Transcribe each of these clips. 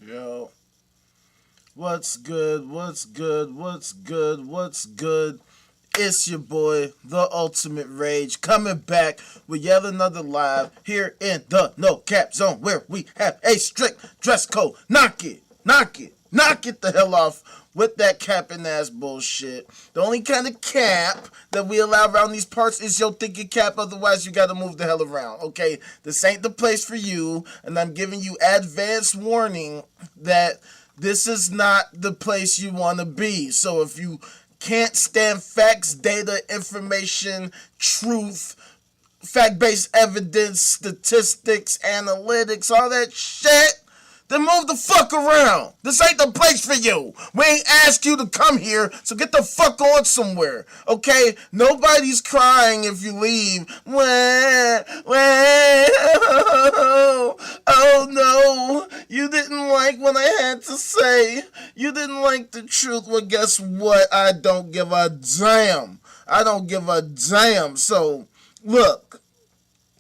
Yo, what's good? What's good? What's good? What's good? It's your boy, the Ultimate Rage, coming back with yet another live here in the No Cap Zone where we have a strict dress code. Knock it, knock it, knock it the hell off with that capping ass bullshit. The only kind of cap that we allow around these parts is your thinking cap, otherwise you gotta move the hell around, okay? This ain't the place for you, and I'm giving you advance warning that this is not the place you want to be. So if you can't stand facts, data, information, truth, fact-based evidence, statistics, analytics, all that shit, then move the fuck around. This ain't the place for you. We ain't asked you to come here, so get the fuck on somewhere, okay? Nobody's crying if you leave. Oh no, you didn't like what I had to say. You didn't like the truth. Well, guess what? I don't give a damn. I don't give a damn. So, look.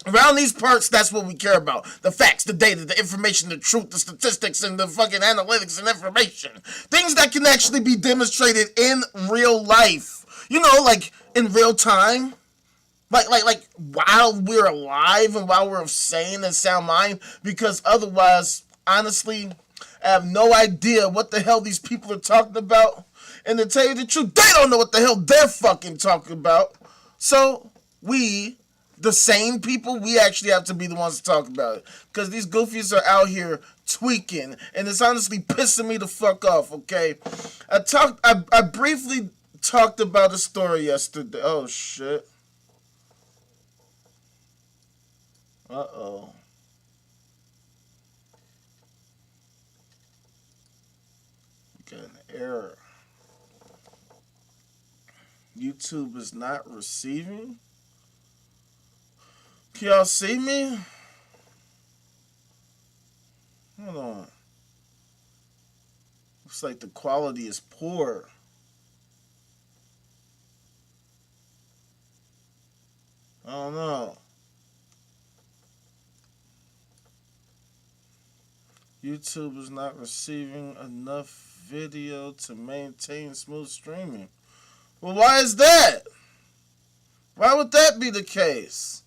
Around these parts, that's what we care about. The facts, the data, the information, the truth, the statistics, and the fucking analytics and information. Things that can actually be demonstrated in real life. You know, like, in real time. Like, while we're alive and while we're of sane and sound mind. Because otherwise, honestly, I have no idea what the hell these people are talking about. And to tell you the truth, they don't know what the hell they're fucking talking about. So, the sane people, we actually have to be the ones to talk about it. Because these goofies are out here tweaking. And it's honestly pissing me the fuck off, okay? I briefly talked about a story yesterday. Oh, shit. Uh-oh. Got an error. YouTube is not receiving? Can y'all see me? Hold on. Looks like the quality is poor. I don't know. YouTube is not receiving enough video to maintain smooth streaming. Well, why is that? Why would that be the case?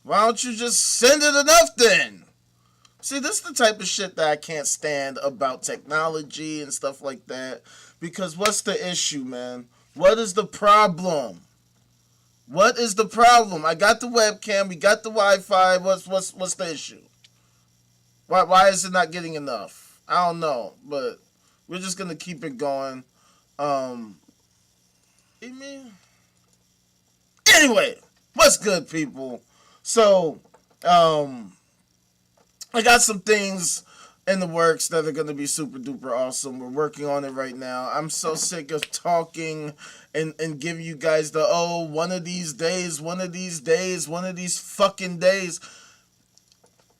Why don't you just send it enough then? See, this is the type of shit that I can't stand about technology and stuff like that. Because what's the issue, man? What is the problem? What is the problem? I got the webcam, we got the Wi-Fi. What's the issue? Why is it not getting enough? I don't know, but we're just gonna keep it going. Anyway, what's good, people? So, I got some things in the works that are going to be super duper awesome. We're working on it right now. I'm so sick of talking and giving you guys the, one of these days, one of these fucking days.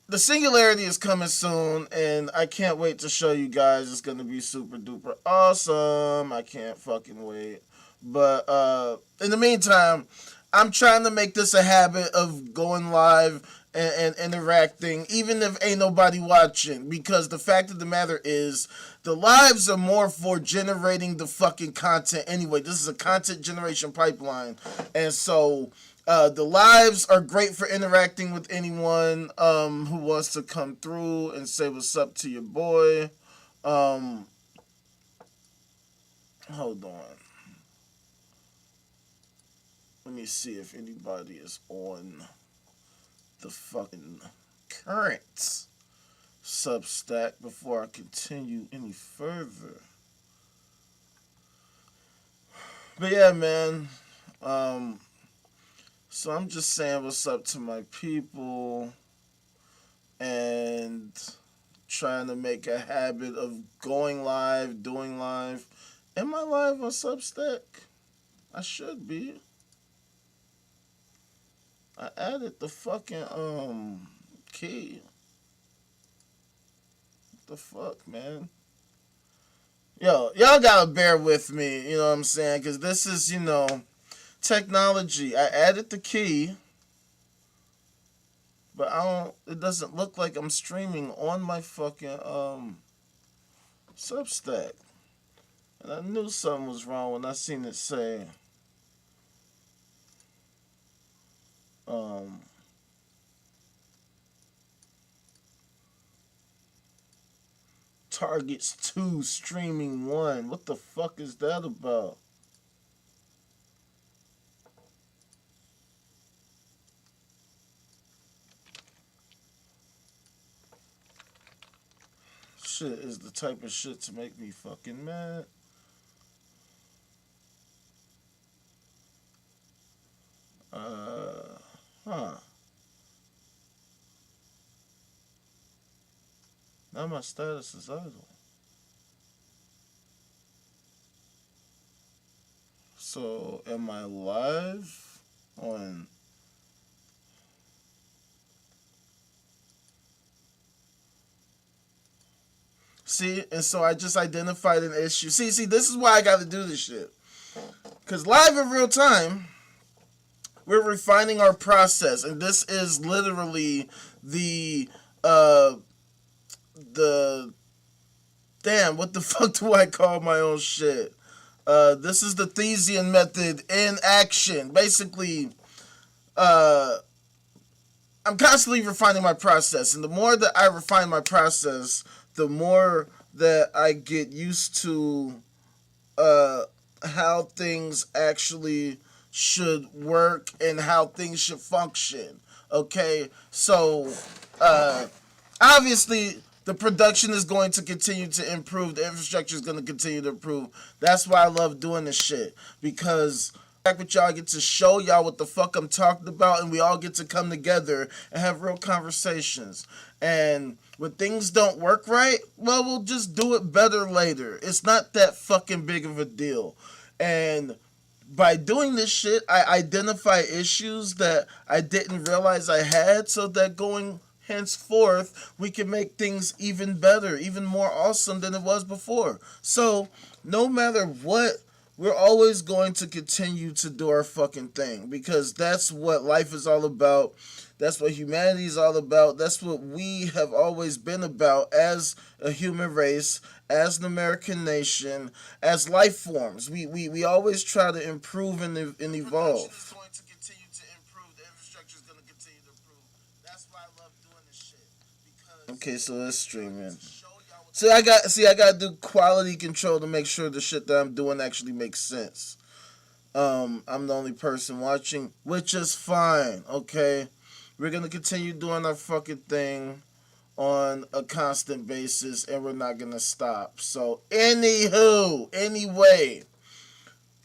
The singularity is coming soon, and I can't wait to show you guys. It's going to be super duper awesome. I can't fucking wait. But in the meantime, I'm trying to make this a habit of going live and interacting, even if ain't nobody watching. Because the fact of the matter is, the lives are more for generating the fucking content anyway. This is a content generation pipeline. And so, the lives are great for interacting with anyone who wants to come through and say what's up to your boy. Hold on. Let me see if anybody is on the fucking current Substack before I continue any further. But yeah, man. So I'm just saying what's up to my people and trying to make a habit of going live, doing live. Am I live on Substack? I should be. I added the fucking key. What the fuck, man? Yo, y'all gotta bear with me, you know what I'm saying? Because this is, technology. I added the key, But I don't. It doesn't look like I'm streaming on my fucking Substack. And I knew something was wrong when I seen it say um targets 2, streaming 1. What the fuck is that about? Shit is the type of shit to make me fucking mad. Uh, huh. Now my status is idle. So, am I live on? See, and so I just identified an issue. See, this is why I got to do this shit. Because live in real time, we're refining our process, and this is literally the the damn, what the fuck do I call my own shit? This is the Thesian method in action. Basically, I'm constantly refining my process, and the more that I refine my process, the more that I get used to how things actually should work and how things should function. Okay, so obviously the production is going to continue to improve. The infrastructure is going to continue to improve. That's why I love doing this shit, because back with y'all, I get to show y'all what the fuck I'm talking about, and we all get to come together and have real conversations. And when things don't work right, well, we'll just do it better later. It's not that fucking big of a deal. And by doing this shit, I identify issues that I didn't realize I had, so that going henceforth, we can make things even better, even more awesome than it was before. So, no matter what, we're always going to continue to do our fucking thing, because that's what life is all about. That's what humanity is all about. That's what we have always been about as a human race, as an American nation, as life forms. We always try to improve and evolve. Is going to continue to improve. The infrastructure is going to continue to improve. That's why I love doing this shit. Because okay, so let's stream in. I gotta do quality control to make sure the shit that I'm doing actually makes sense. I'm the only person watching, which is fine. Okay, we're gonna continue doing our fucking thing on a constant basis, and we're not gonna stop. So, anyway,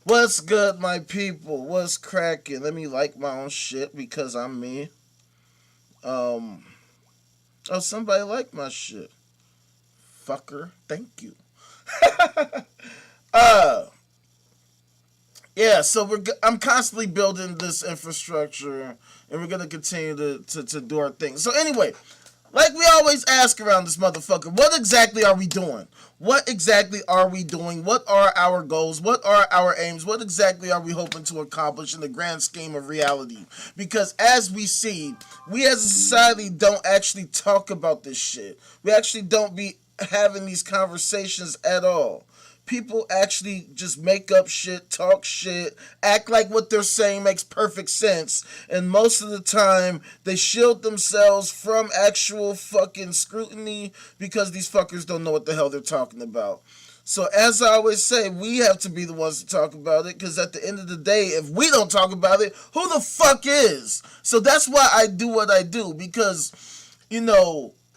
what's good, my people? What's cracking? Let me like my own shit because I'm me. Oh, somebody liked my shit. Fucker, thank you. uh, yeah. So I'm constantly building this infrastructure, and we're gonna continue to do our thing. So anyway, like we always ask around this motherfucker, what exactly are we doing? What exactly are we doing? What are our goals? What are our aims? What exactly are we hoping to accomplish in the grand scheme of reality? Because as we see, we as a society don't actually talk about this shit. We actually don't be having these conversations at all. People actually just make up shit, talk shit, act like what they're saying makes perfect sense, and most of the time they shield themselves from actual fucking scrutiny because these fuckers don't know what the hell they're talking about. So as I always say, we have to be the ones to talk about it, because at the end of the day, if we don't talk about it, who the fuck is? So that's why I do what I do, because,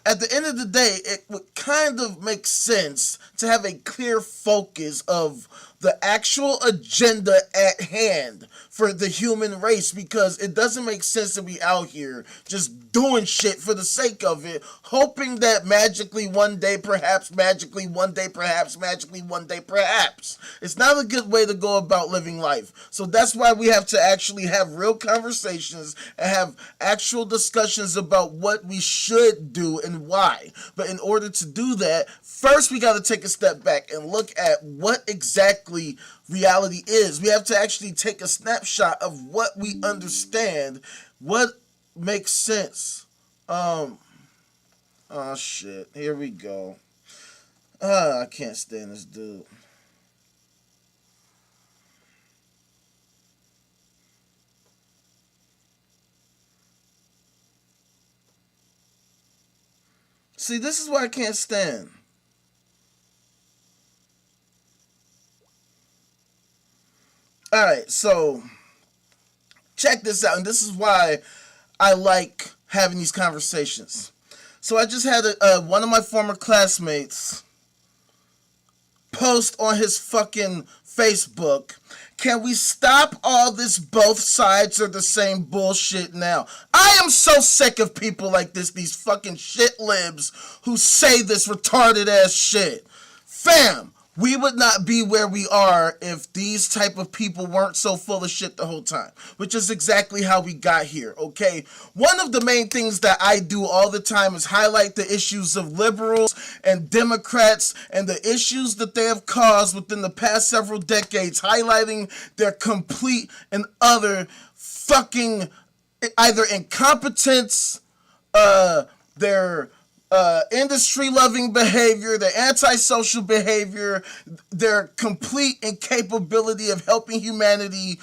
at the end of the day, it would kind of make sense to have a clear focus of the actual agenda at hand for the human race, because it doesn't make sense to be out here just doing shit for the sake of it, hoping that magically one day, perhaps, magically one day, perhaps, magically one day, perhaps. It's not a good way to go about living life. So that's why we have to actually have real conversations and have actual discussions about what we should do and why. But in order to do that, first we got to take a step back and look at what exactly reality is. We have to actually take a snapshot of what we understand, what makes sense, Um, oh shit, here we go. I can't stand this dude. See, this is what I can't stand. Alright, so check this out, and this is why I like having these conversations. So I just had one of my former classmates post on his fucking Facebook. Can we stop all this both sides are the same bullshit now? I am so sick of people like this, these fucking shit libs who say this retarded ass shit. Fam, we would not be where we are if these type of people weren't so full of shit the whole time, which is exactly how we got here, okay? One of the main things that I do all the time is highlight the issues of liberals and Democrats and the issues that they have caused within the past several decades, highlighting their complete and utter fucking either incompetence, their industry-loving behavior, their antisocial behavior, their complete incapability of helping humanity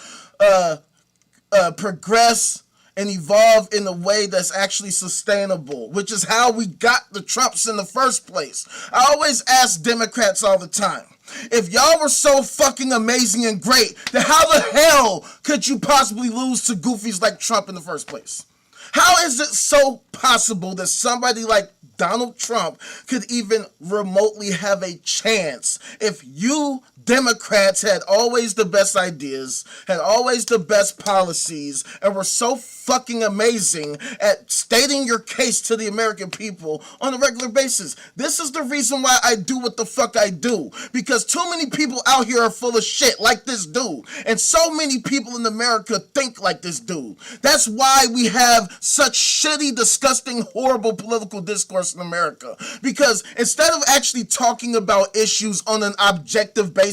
progress and evolve in a way that's actually sustainable, which is how we got the Trumps in the first place. I always ask Democrats all the time, if y'all were so fucking amazing and great, then how the hell could you possibly lose to goofies like Trump in the first place? How is it so possible that somebody like Donald Trump could even remotely have a chance if you Democrats had always the best ideas, had always the best policies, and were so fucking amazing at stating your case to the American people on a regular basis? This is the reason why I do what the fuck I do, because too many people out here are full of shit like this dude, and so many people in America think like this dude. That's why we have such shitty, disgusting, horrible political discourse in America, because instead of actually talking about issues on an objective basis,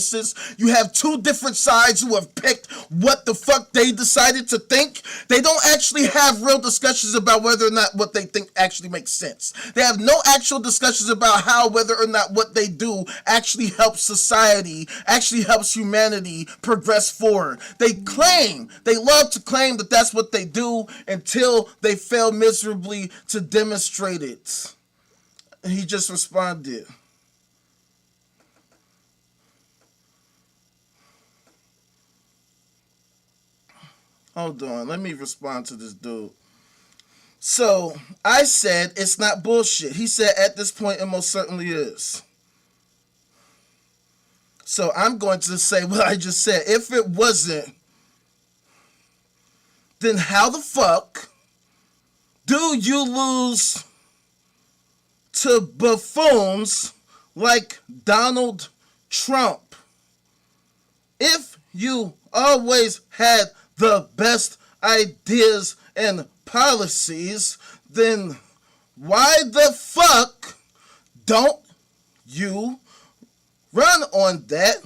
you have two different sides who have picked what the fuck they decided to think. They don't actually have real discussions about whether or not what they think actually makes sense. They have no actual discussions about how whether or not what they do actually helps society, actually helps humanity progress forward. They love to claim that that's what they do until they fail miserably to demonstrate it. And he just responded. Hold on, let me respond to this dude. So, I said it's not bullshit. He said at this point it most certainly is. So, I'm going to say what I just said. If it wasn't, then how the fuck do you lose to buffoons like Donald Trump? If you always had the best ideas and policies, then why the fuck don't you run on that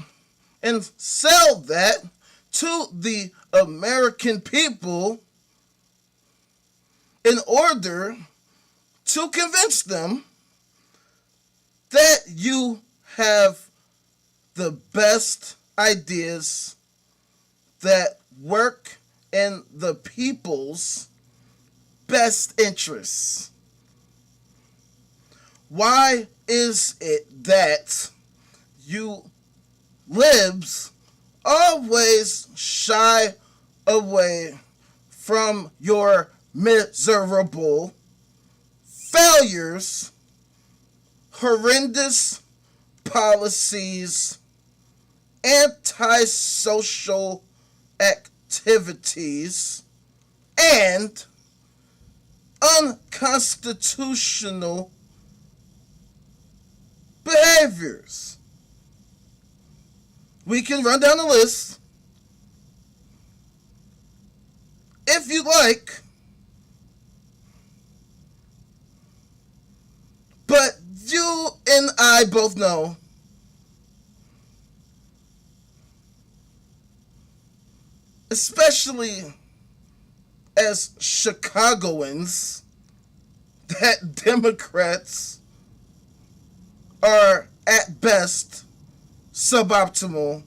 and sell that to the American people in order to convince them that you have the best ideas that work in the people's best interests? Why is it that you libs always shy away from your miserable failures, horrendous policies, antisocial activities, and unconstitutional behaviors? We can run down the list if you like, but you and I both know especially as Chicagoans, that Democrats are at best suboptimal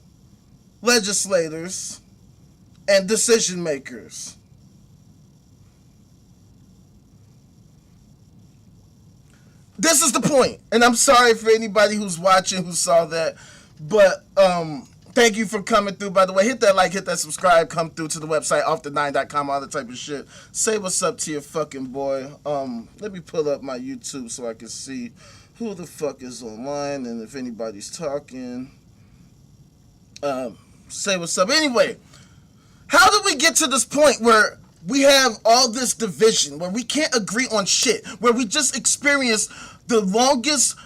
legislators and decision makers. This is the point, and I'm sorry for anybody who's watching who saw that, but thank you for coming through. By the way, hit that like, hit that subscribe, come through to the website offthe9.com, all that type of shit. Say what's up to your fucking boy. Let me pull up my YouTube so I can see who the fuck is online and if anybody's talking. Say what's up. Anyway, how did we get to this point where we have all this division, where we can't agree on shit, where we just experienced the longest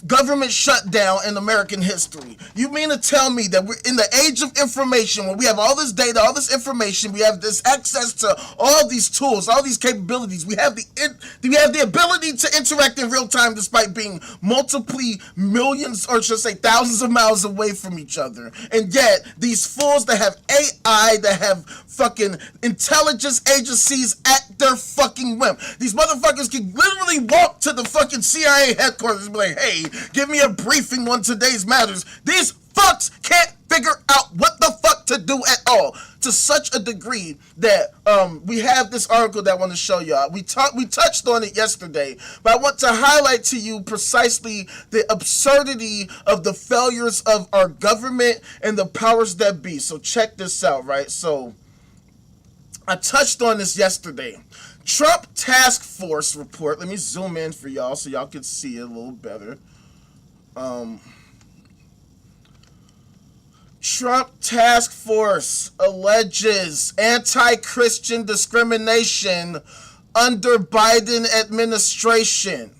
government shutdown in American history? You mean to tell me that we're in the age of information, where we have all this data, all this information, we have this access to all these tools, all these capabilities, we have the ability to interact in real time despite being multiple millions, or should I say thousands of miles away from each other, and yet these fools that have AI, that have fucking intelligence agencies at their fucking whim, these motherfuckers can literally walk to the fucking CIA headquarters and be like, hey, give me a briefing on today's matters. These fucks can't figure out what the fuck to do at all, to such a degree that we have this article that I want to show y'all. We touched on it yesterday, but I want to highlight to you precisely the absurdity of the failures of our government and the powers that be. So check this out, right? So I touched on this yesterday. Trump Task Force report. Let me zoom in for y'all so y'all can see it a little better. Trump Task Force alleges anti-Christian discrimination under Biden administration.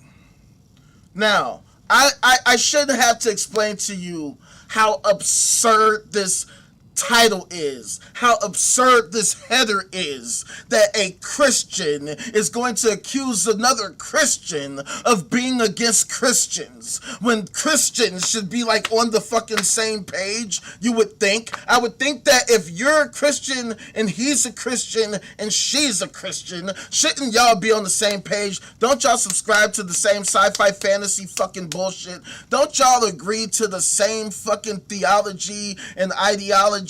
Now, I shouldn't have to explain to you how absurd this title is, how absurd this header is, that a Christian is going to accuse another Christian of being against Christians, when Christians should be like on the fucking same page. You would think. I would think that if you're a Christian and he's a Christian and she's a Christian, shouldn't y'all be on the same page? Don't y'all subscribe to the same sci-fi fantasy fucking bullshit? Don't y'all agree to the same fucking theology and ideology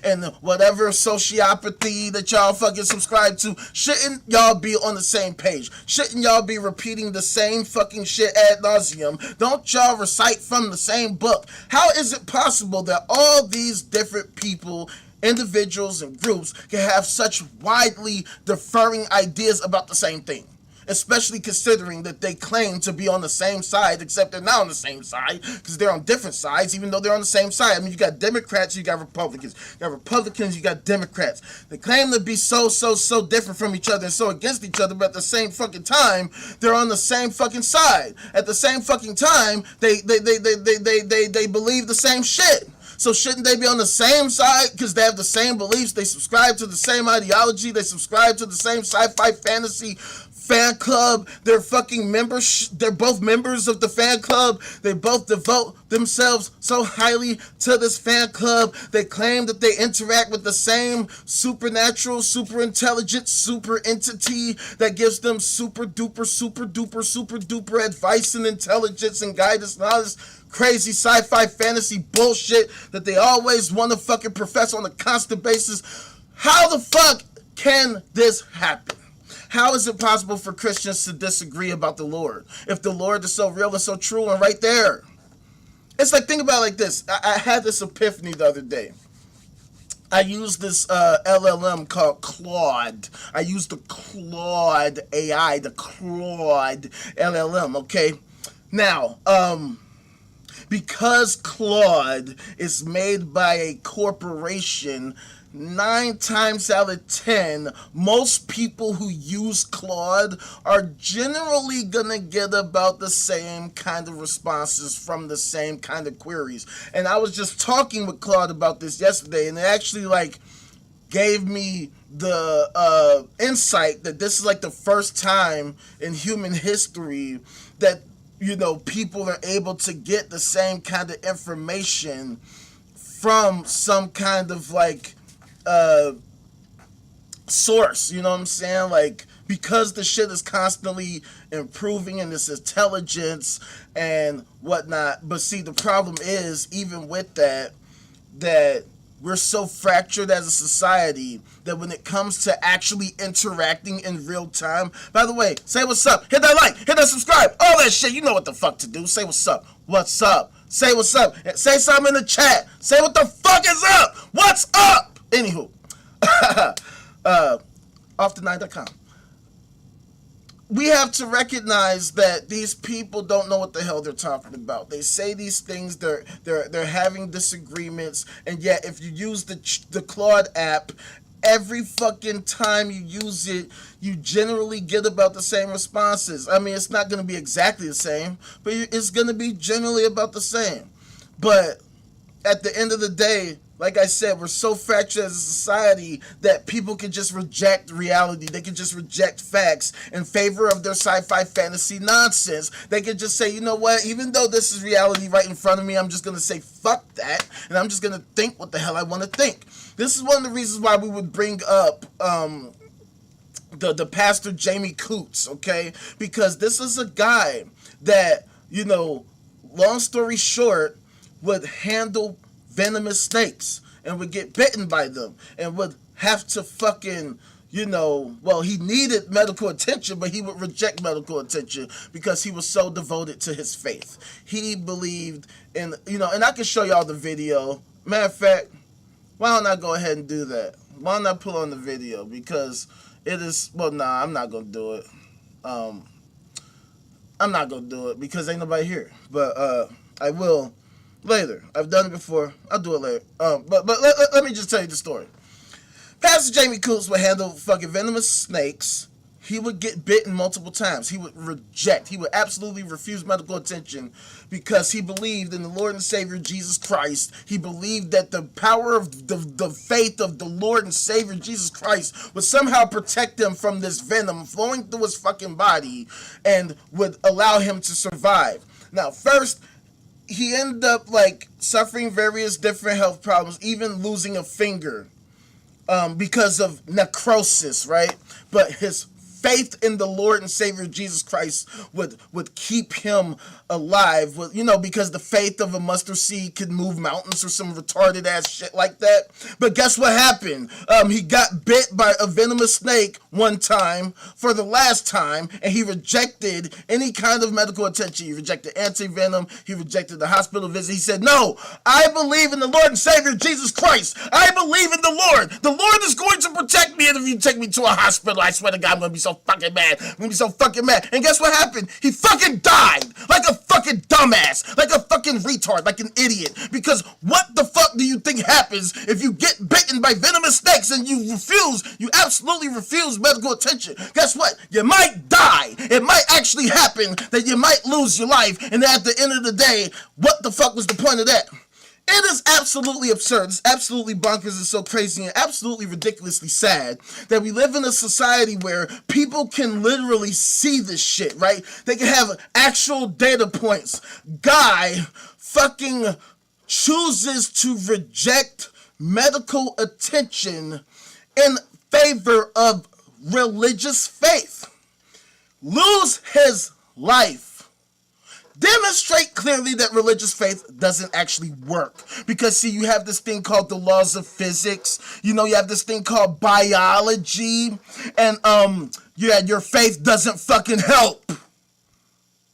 and whatever sociopathy that y'all fucking subscribe to? Shouldn't y'all be on the same page? Shouldn't y'all be repeating the same fucking shit ad nauseum? Don't y'all recite from the same book? How is it possible that all these different people, individuals and groups, can have such widely differing ideas about the same thing? Especially considering that they claim to be on the same side, except they're not on the same side, because they're on different sides, even though they're on the same side. I mean, you got Democrats, you got Republicans. You got Republicans, you got Democrats. They claim to be so different from each other and so against each other, but at the same fucking time, they're on the same fucking side. At the same fucking time, they believe the same shit. So shouldn't they be on the same side because they have the same beliefs? They subscribe to the same ideology. They subscribe to the same sci-fi fantasy fan club. They're fucking members. They're both members of the fan club. They both devote themselves so highly to this fan club. They claim that they interact with the same supernatural, super intelligent, super entity that gives them super duper advice and intelligence and guidance and all this crazy sci-fi fantasy bullshit that they always want to fucking profess on a constant basis. How the fuck can this happen? How is it possible for Christians to disagree about the Lord if the Lord is so real and so true and right there? It's like, think about it like this. I had this epiphany the other day. I used this LLM called Claude. I used the Claude AI, the Claude LLM, okay? Now, because Claude is made by a corporation, 9 times out of 10, most people who use Claude are generally gonna get about the same kind of responses from the same kind of queries. And I was just talking with Claude about this yesterday, and it actually gave me the insight that this is the first time in human history that people are able to get the same kind of information from some kind of source, you know what I'm saying? because the shit is constantly improving in its intelligence and whatnot. But see, the problem is, even with that we're so fractured as a society that when it comes to actually interacting in real time, by the way, say what's up, hit that like, hit that subscribe, all that shit, you know what the fuck to do. Say what's up, say what's up, say something in the chat, say what the fuck is up, what's up. Anywho, off9.com. We have to recognize that these people don't know what the hell they're talking about. They say these things, they're having disagreements, and yet if you use the Claude app, every fucking time you use it, you generally get about the same responses. I mean, it's not going to be exactly the same, but it's going to be generally about the same. But at the end of the day, like I said, we're so fractured as a society that people can just reject reality. They can just reject facts in favor of their sci-fi fantasy nonsense. They can just say, you know what, even though this is reality right in front of me, I'm just going to say fuck that, and I'm just going to think what the hell I want to think. This is one of the reasons why we would bring up the pastor Jamie Coots, okay? Because this is a guy that, you know, long story short, would handle venomous snakes and would get bitten by them and would have to fucking, you know, well, he needed medical attention, but he would reject medical attention because he was so devoted to his faith. He believed in, you know, and I can show y'all the video. Matter of fact, why don't I go ahead and do that? Why don't I pull on the video? Because it is, well, nah, I'm not going to do it. I'm not going to do it because ain't nobody here. But I will later. I've done it before. I'll do it later. But let me just tell you the story. Pastor Jamie Coots would handle fucking venomous snakes. He would get bitten multiple times. He would reject. He would absolutely refuse medical attention because he believed in the Lord and Savior Jesus Christ. He believed that the power of the faith of the Lord and Savior Jesus Christ would somehow protect him from this venom flowing through his fucking body and would allow him to survive. Now, first, he ended up like suffering various different health problems, even losing a finger because of necrosis, right? But his faith in the Lord and Savior Jesus Christ would keep him alive, you know, because the faith of a mustard seed could move mountains or some retarded ass shit like that. But guess what happened? He got bit by a venomous snake one time for the last time, and he rejected any kind of medical attention. He rejected anti-venom. He rejected the hospital visit. He said, no, I believe in the Lord and Savior Jesus Christ. I believe in the Lord. The Lord is going to protect me, and if you take me to a hospital, I swear to God, I'm going to be so fucking mad. I'm going to be so fucking mad. And guess what happened? He fucking died like a fucking dumbass, like a fucking retard, like an idiot. Because what the fuck do you think happens if you get bitten by venomous snakes and you absolutely refuse medical attention? Guess what? You might die. It might actually happen that you might lose your life, and at the end of the day, what the fuck was the point of that? It is absolutely absurd. It's absolutely bonkers and so crazy and absolutely ridiculously sad that we live in a society where people can literally see this shit, right? They can have actual data points. Guy fucking chooses to reject medical attention in favor of religious faith. Lose his life. Demonstrate clearly that religious faith doesn't actually work. Because, see, you have this thing called the laws of physics. You know, you have this thing called biology. And, your faith doesn't fucking help.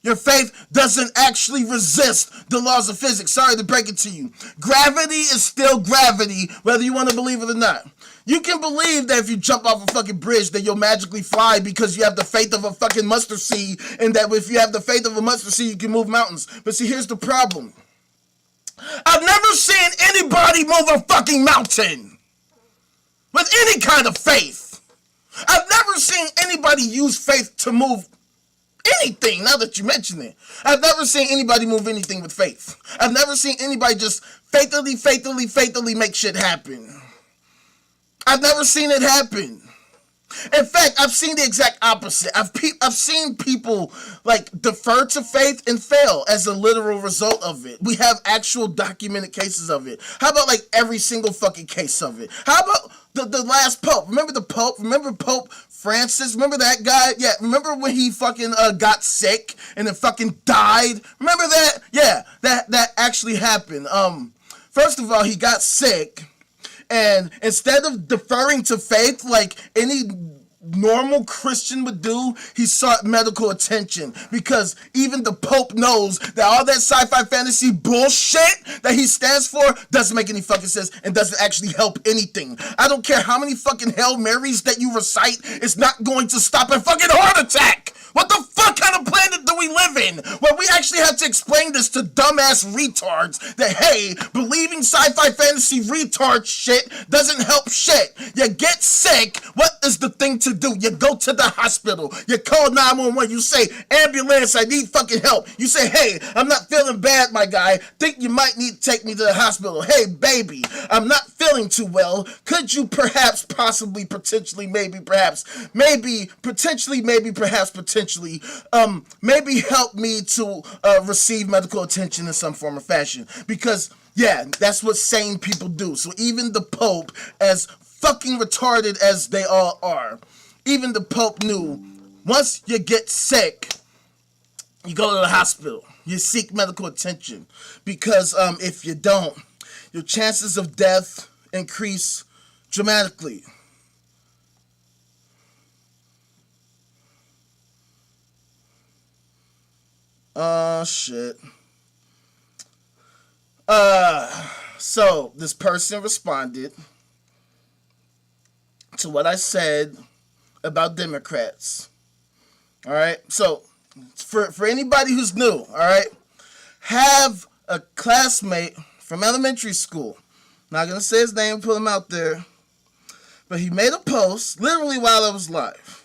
Your faith doesn't actually resist the laws of physics. Sorry to break it to you. Gravity is still gravity, whether you want to believe it or not. You can believe that if you jump off a fucking bridge that you'll magically fly because you have the faith of a fucking mustard seed, and that if you have the faith of a mustard seed, you can move mountains. But see, here's the problem. I've never seen anybody move a fucking mountain with any kind of faith. I've never seen anybody use faith to move anything, now that you mention it. I've never seen anybody move anything with faith. I've never seen anybody just faithfully make shit happen. I've never seen it happen. In fact, I've seen the exact opposite. I've seen people like defer to faith and fail as a literal result of it. We have actual documented cases of it. How about like every single fucking case of it? How about The last Pope. Remember the Pope? Remember Pope Francis? Remember that guy? Yeah, remember when he fucking got sick and then fucking died? Remember that? Yeah, that actually happened. First of all, he got sick, and instead of deferring to faith like any normal Christian would do, he sought medical attention, because even the Pope knows that all that sci-fi fantasy bullshit that he stands for doesn't make any fucking sense and doesn't actually help anything. I don't care how many fucking Hail Marys that you recite, it's not going to stop a fucking heart attack. What the fuck kind of planet do we live in where we actually have to explain this to dumbass retards that, hey, believing sci-fi fantasy retard shit doesn't help shit. You get sick, what is the thing to do? You go to the hospital, you call 911, you say, ambulance, I need fucking help. You say, hey, I'm not feeling bad, my guy. Think you might need to take me to the hospital. Hey, baby, I'm not feeling too well. Could you perhaps, possibly, potentially, maybe, perhaps, maybe, potentially, maybe, perhaps, potentially, maybe help me to receive medical attention in some form or fashion? Because, yeah, that's what sane people do. So even the Pope, as fucking retarded as they all are, even the Pope knew once you get sick, you go to the hospital, you seek medical attention, because if you don't, your chances of death increase dramatically. Shit. So this person responded to what I said about Democrats. All right. So for anybody who's new, all right, have a classmate from elementary school. Not gonna say his name, put him out there, but he made a post literally while I was live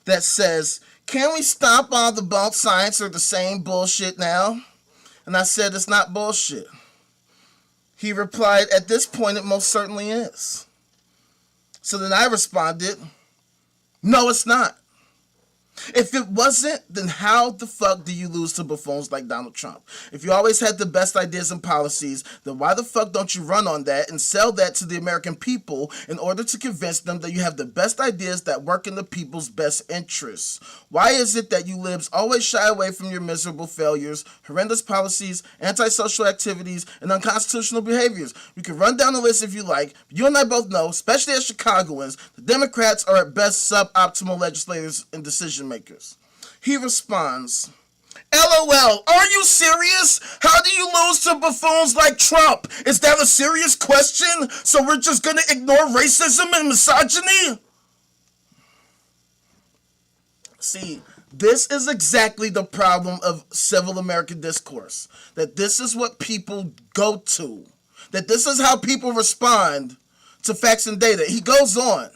that says, "Can we stop all the bunk science or the same bullshit now?" And I said, it's not bullshit. He replied, at this point, it most certainly is. So then I responded, no, it's not. If it wasn't, then how the fuck do you lose to buffoons like Donald Trump? If you always had the best ideas and policies, then why the fuck don't you run on that and sell that to the American people in order to convince them that you have the best ideas that work in the people's best interests? Why is it that you libs always shy away from your miserable failures, horrendous policies, antisocial activities, and unconstitutional behaviors? We can run down the list if you like, but you and I both know, especially as Chicagoans, the Democrats are at best suboptimal legislators and decision makers. He responds, LOL, are you serious? How do you lose to buffoons like Trump? Is that a serious question? So we're just gonna ignore racism and misogyny? See, this is exactly the problem of civil American discourse. That this is what people go to. That this is how people respond to facts and data. He goes on.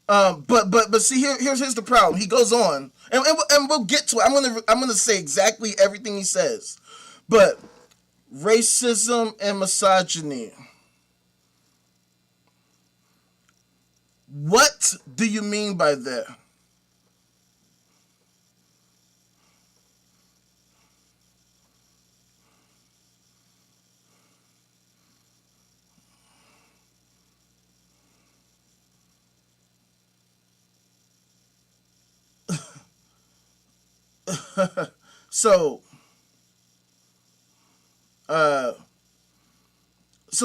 But see, here's the problem. He goes on, and we'll get to it. I'm gonna say exactly everything he says, but racism and misogyny. What do you mean by that? So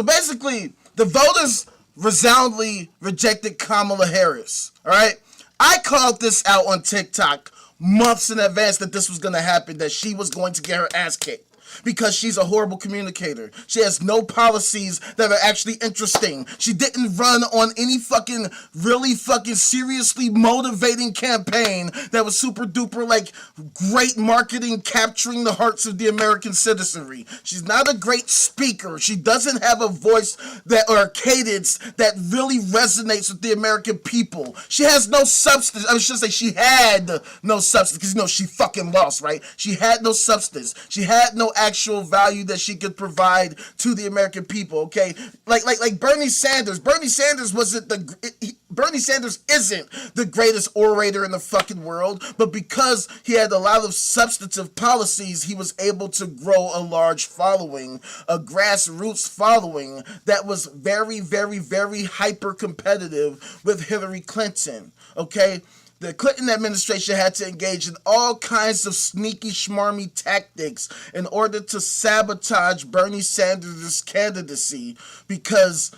basically, the voters resoundingly rejected Kamala Harris. All right, I called this out on TikTok months in advance that this was going to happen, that she was going to get her ass kicked. Because she's a horrible communicator. She has no policies that are actually interesting. She didn't run on any fucking really fucking seriously motivating campaign that was super duper like great marketing capturing the hearts of the American citizenry. She's not a great speaker. She doesn't have a voice that or a cadence that really resonates with the American people. She has no substance. I should say she had no substance, because you know she fucking lost, right? She had no substance. She had no actual value that she could provide to the American people. Okay, like Bernie Sanders. Bernie Sanders isn't the greatest orator in the fucking world, but because he had a lot of substantive policies, he was able to grow a large following, a grassroots following that was very, very, very hyper competitive with Hillary Clinton. Okay, the Clinton administration had to engage in all kinds of sneaky schmarmy tactics in order to sabotage Bernie Sanders' candidacy because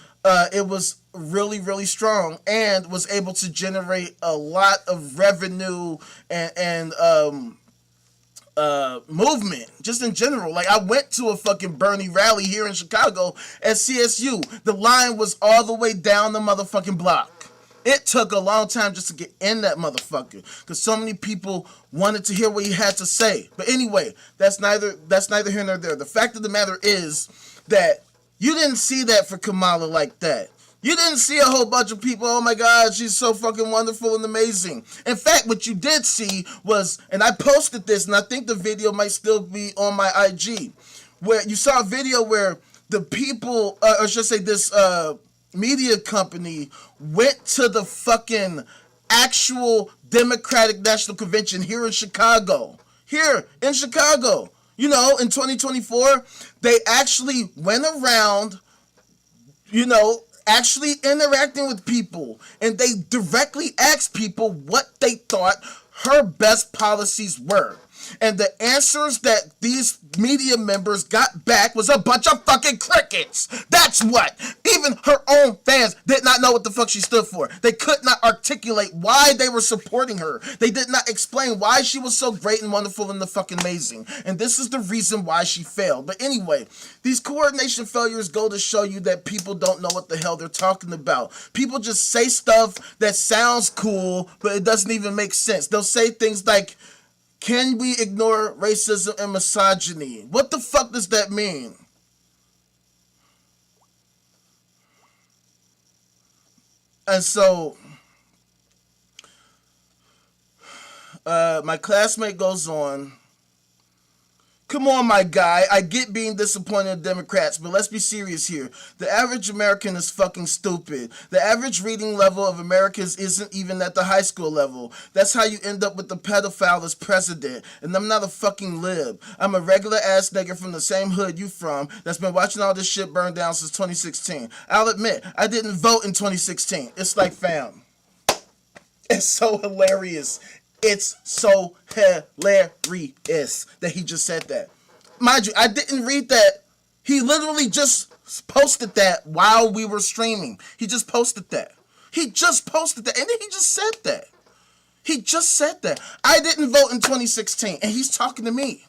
it was really, really strong and was able to generate a lot of revenue and movement just in general. Like, I went to a fucking Bernie rally here in Chicago at CSU. The line was all the way down the motherfucking block. It took a long time just to get in that motherfucker because so many people wanted to hear what he had to say. But anyway, that's neither here nor there. The fact of the matter is that you didn't see that for Kamala like that. You didn't see a whole bunch of people, oh my God, she's so fucking wonderful and amazing. In fact, what you did see was, and I posted this, and I think the video might still be on my IG, where you saw a video where the people, or should I say this media company went to the fucking actual Democratic National Convention here in Chicago. Here in Chicago. You know, in 2024, they actually went around, you know, actually interacting with people, and they directly asked people what they thought her best policies were. And the answers that these media members got back was a bunch of fucking crickets. That's what. Even her own fans did not know what the fuck she stood for. They could not articulate why they were supporting her. They did not explain why she was so great and wonderful and the fucking amazing. And this is the reason why she failed. But anyway, these coordination failures go to show you that people don't know what the hell they're talking about. People just say stuff that sounds cool, but it doesn't even make sense. They'll say things like, can we ignore racism and misogyny? What the fuck does that mean? And so, my classmate goes on, come on, my guy, I get being disappointed in Democrats, but let's be serious here. The average American is fucking stupid. The average reading level of Americans isn't even at the high school level. That's how you end up with the pedophile as president. And I'm not a fucking lib. I'm a regular ass nigga from the same hood you from that's been watching all this shit burn down since 2016. I'll admit, I didn't vote in 2016. It's like, fam, it's so hilarious. It's so hilarious that he just said that. Mind you, I didn't read that. He literally just posted that while we were streaming. He just posted that. He just posted that. And then he just said that. He just said that. I didn't vote in 2016. And he's talking to me.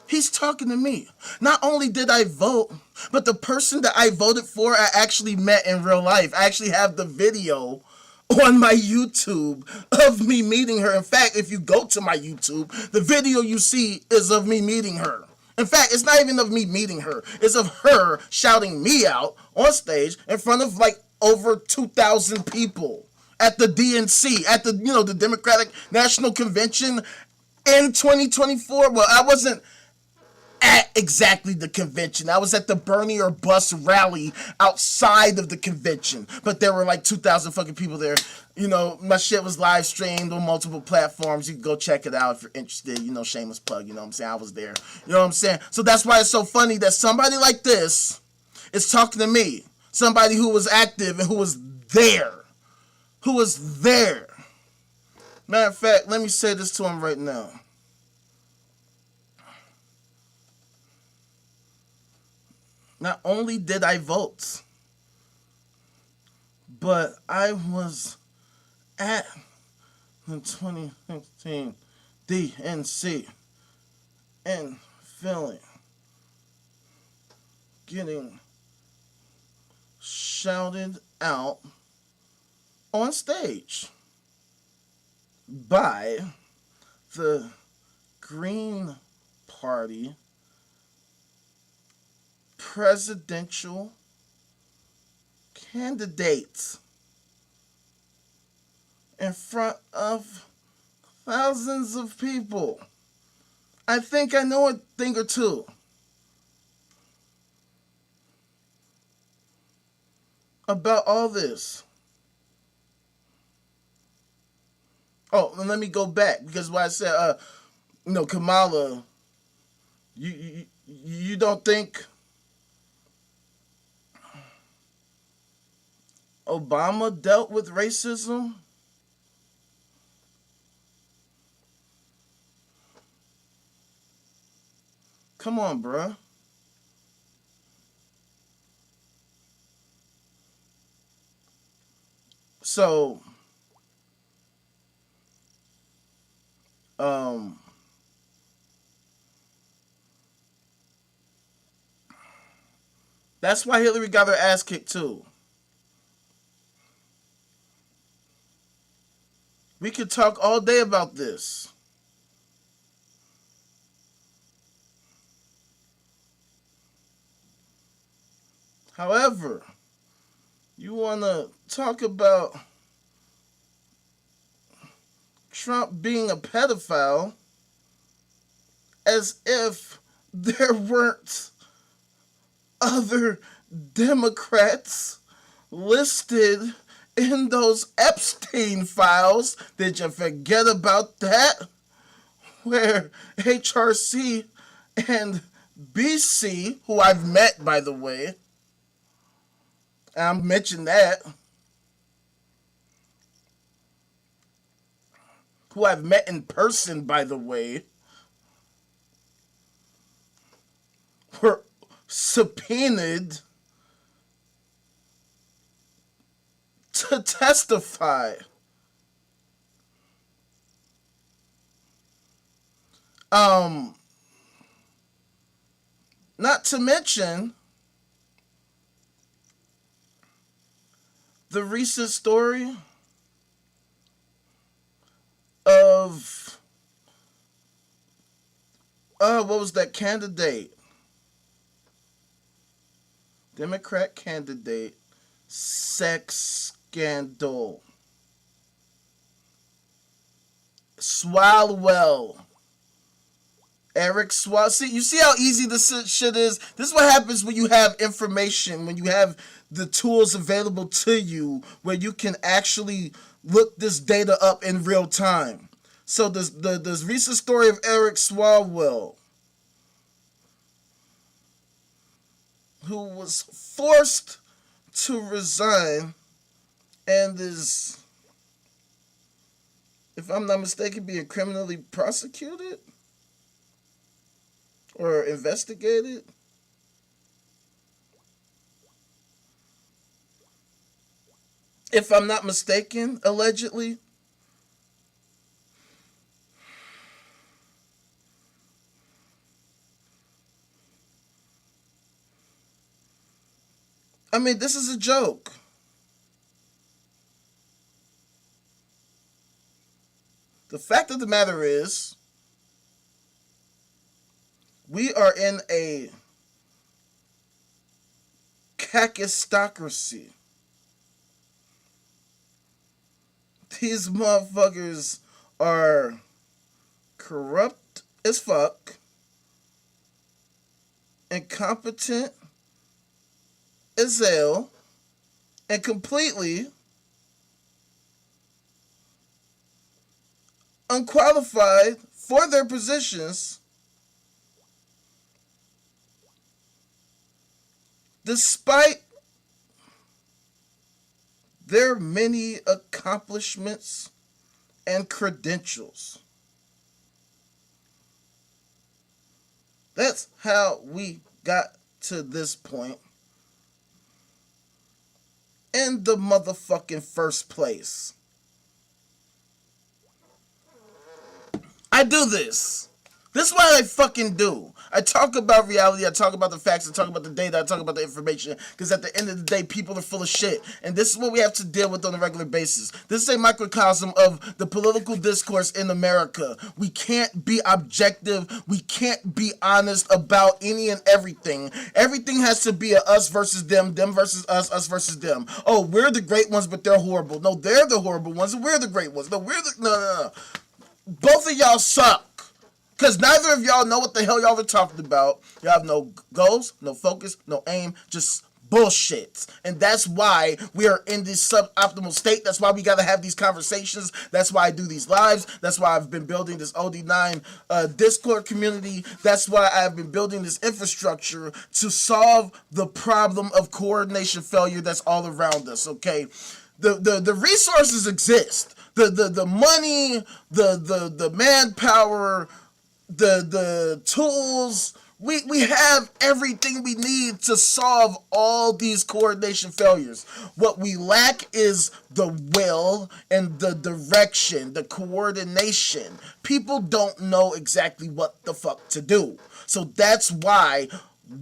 He's talking to me. Not only did I vote, but the person that I voted for, I actually met in real life. I actually have the video on my YouTube of me meeting her. In fact, if you go to my YouTube, the video you see is of me meeting her. In fact, it's not even of me meeting her. It's of her shouting me out on stage in front of like over 2,000 people at the DNC, at the, you know, the Democratic National Convention in 2024. Well, I wasn't at exactly the convention. I was at the Bernie or Bust rally outside of the convention, but there were like 2,000 fucking people there. You know, my shit was live streamed on multiple platforms. You can go check it out if you're interested. You know, shameless plug. You know what I'm saying? I was there. You know what I'm saying? So that's why it's so funny that somebody like this is talking to me. Somebody who was active and who was there. Who was there. Matter of fact, let me say this to him right now. Not only did I vote, but I was at the 2016 DNC in Philly getting shouted out on stage by the Green Party presidential candidates in front of thousands of people. I think I know a thing or two. about all this. Oh, and let me go back because what I said, Kamala, you don't think Obama dealt with racism? Come on, bruh. So, um, that's why Hillary got her ass kicked too. We could talk all day about this. However, you want to talk about Trump being a pedophile as if there weren't other Democrats listed in those Epstein files. Did you forget about that? Where HRC and BC, who I've met, by the way, I mentioned that, who I've met in person, by the way, were subpoenaed to testify. Not to mention the recent story of what was that candidate? Democrat candidate sex scandal. Swalwell. Eric Swalwell. See, you see how easy this shit is? This is what happens when you have information, when you have the tools available to you, where you can actually look this data up in real time. So this recent story of Eric Swalwell, who was forced to resign and is, if I'm not mistaken, being criminally prosecuted or investigated. If I'm not mistaken, allegedly. I mean, this is a joke. The fact of the matter is, we are in a kakistocracy. These motherfuckers are corrupt as fuck, incompetent as hell, and completely unqualified for their positions, despite their many accomplishments and credentials. That's how we got to this point in the motherfucking first place. I do this. This is what I fucking do. I talk about reality, I talk about the facts, I talk about the data, I talk about the information, because at the end of the day, people are full of shit. And this is what we have to deal with on a regular basis. This is a microcosm of the political discourse in America. We can't be objective. We can't be honest about any and everything. Everything has to be a us versus them versus us versus them. Oh, we're the great ones, but they're horrible. No, they're the horrible ones, and we're the great ones. No, no. Both of y'all suck. Because neither of y'all know what the hell y'all are talking about. Y'all have no goals, no focus, no aim, just bullshit. And that's why we are in this suboptimal state. That's why we got to have these conversations. That's why I do these lives. That's why I've been building this OD9 Discord community. That's why I've been building this infrastructure to solve the problem of coordination failure that's all around us, okay? The resources exist. The money, the manpower, the tools, we have everything we need to solve all these coordination failures. What we lack is the will and the direction, the coordination. People don't know exactly what the fuck to do. So that's why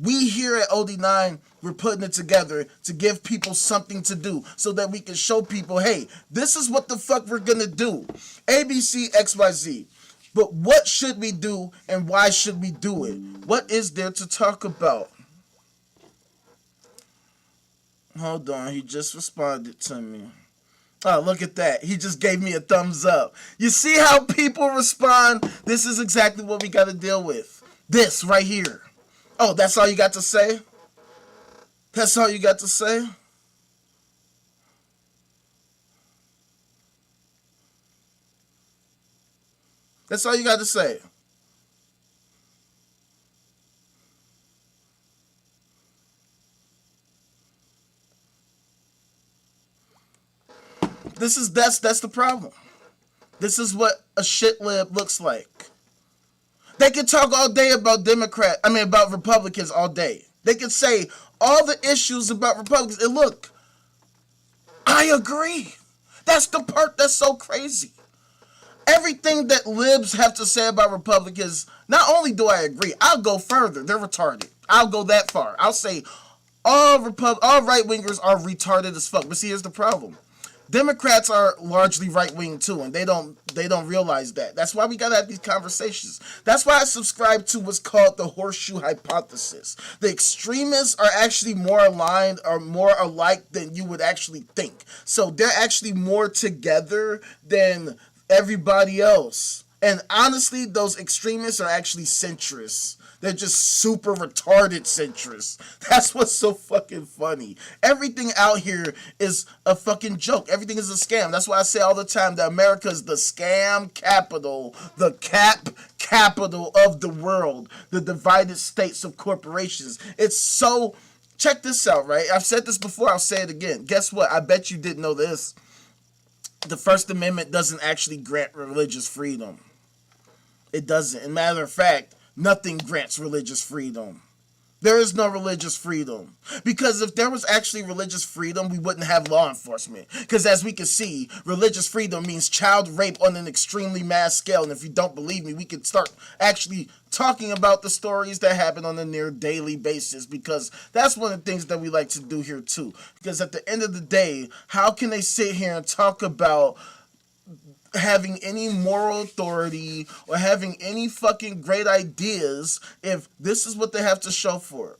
we here at OD9, we're putting it together to give people something to do so that we can show people, hey, this is what the fuck we're gonna do. ABC, XYZ. But what should we do and why should we do it? What is there to talk about? Hold on, he just responded to me. Oh, look at that. He just gave me a thumbs up. You see how people respond? This is exactly what we got to deal with. This right here. Oh, that's all you got to say? That's all you got to say? That's all you got to say. That's the problem. This is what a shit lib looks like. They can talk all day about about Republicans all day. They can say all the issues about Republicans. And look, I agree. That's the part that's so crazy. Everything that libs have to say about Republicans, not only do I agree, I'll go further. They're retarded. I'll go that far. I'll say all right-wingers are retarded as fuck. But see, here's the problem. Democrats are largely right-wing too, and they don't realize that. That's why we gotta have these conversations. That's why I subscribe to what's called the horseshoe hypothesis. The extremists are actually more aligned or more alike than you would actually think. So they're actually more together than everybody else. And honestly, those extremists are actually centrists. They're just super retarded centrists. That's what's so fucking funny. Everything out here is a fucking joke. Everything is a scam. That's why I say all the time that America is the scam capital, the capital of the world, the divided states of corporations. It's so... Check this out, right? I've said this before. I'll say it again. Guess what? I bet you didn't know this. The First Amendment doesn't actually grant religious freedom. It doesn't. As a matter of fact, nothing grants religious freedom. There is no religious freedom. Because if there was actually religious freedom, we wouldn't have law enforcement. Because as we can see, religious freedom means child rape on an extremely mass scale. And if you don't believe me, we could start actually talking about the stories that happen on a near daily basis. Because that's one of the things that we like to do here too. Because at the end of the day, how can they sit here and talk about having any moral authority or having any fucking great ideas if this is what they have to show for it?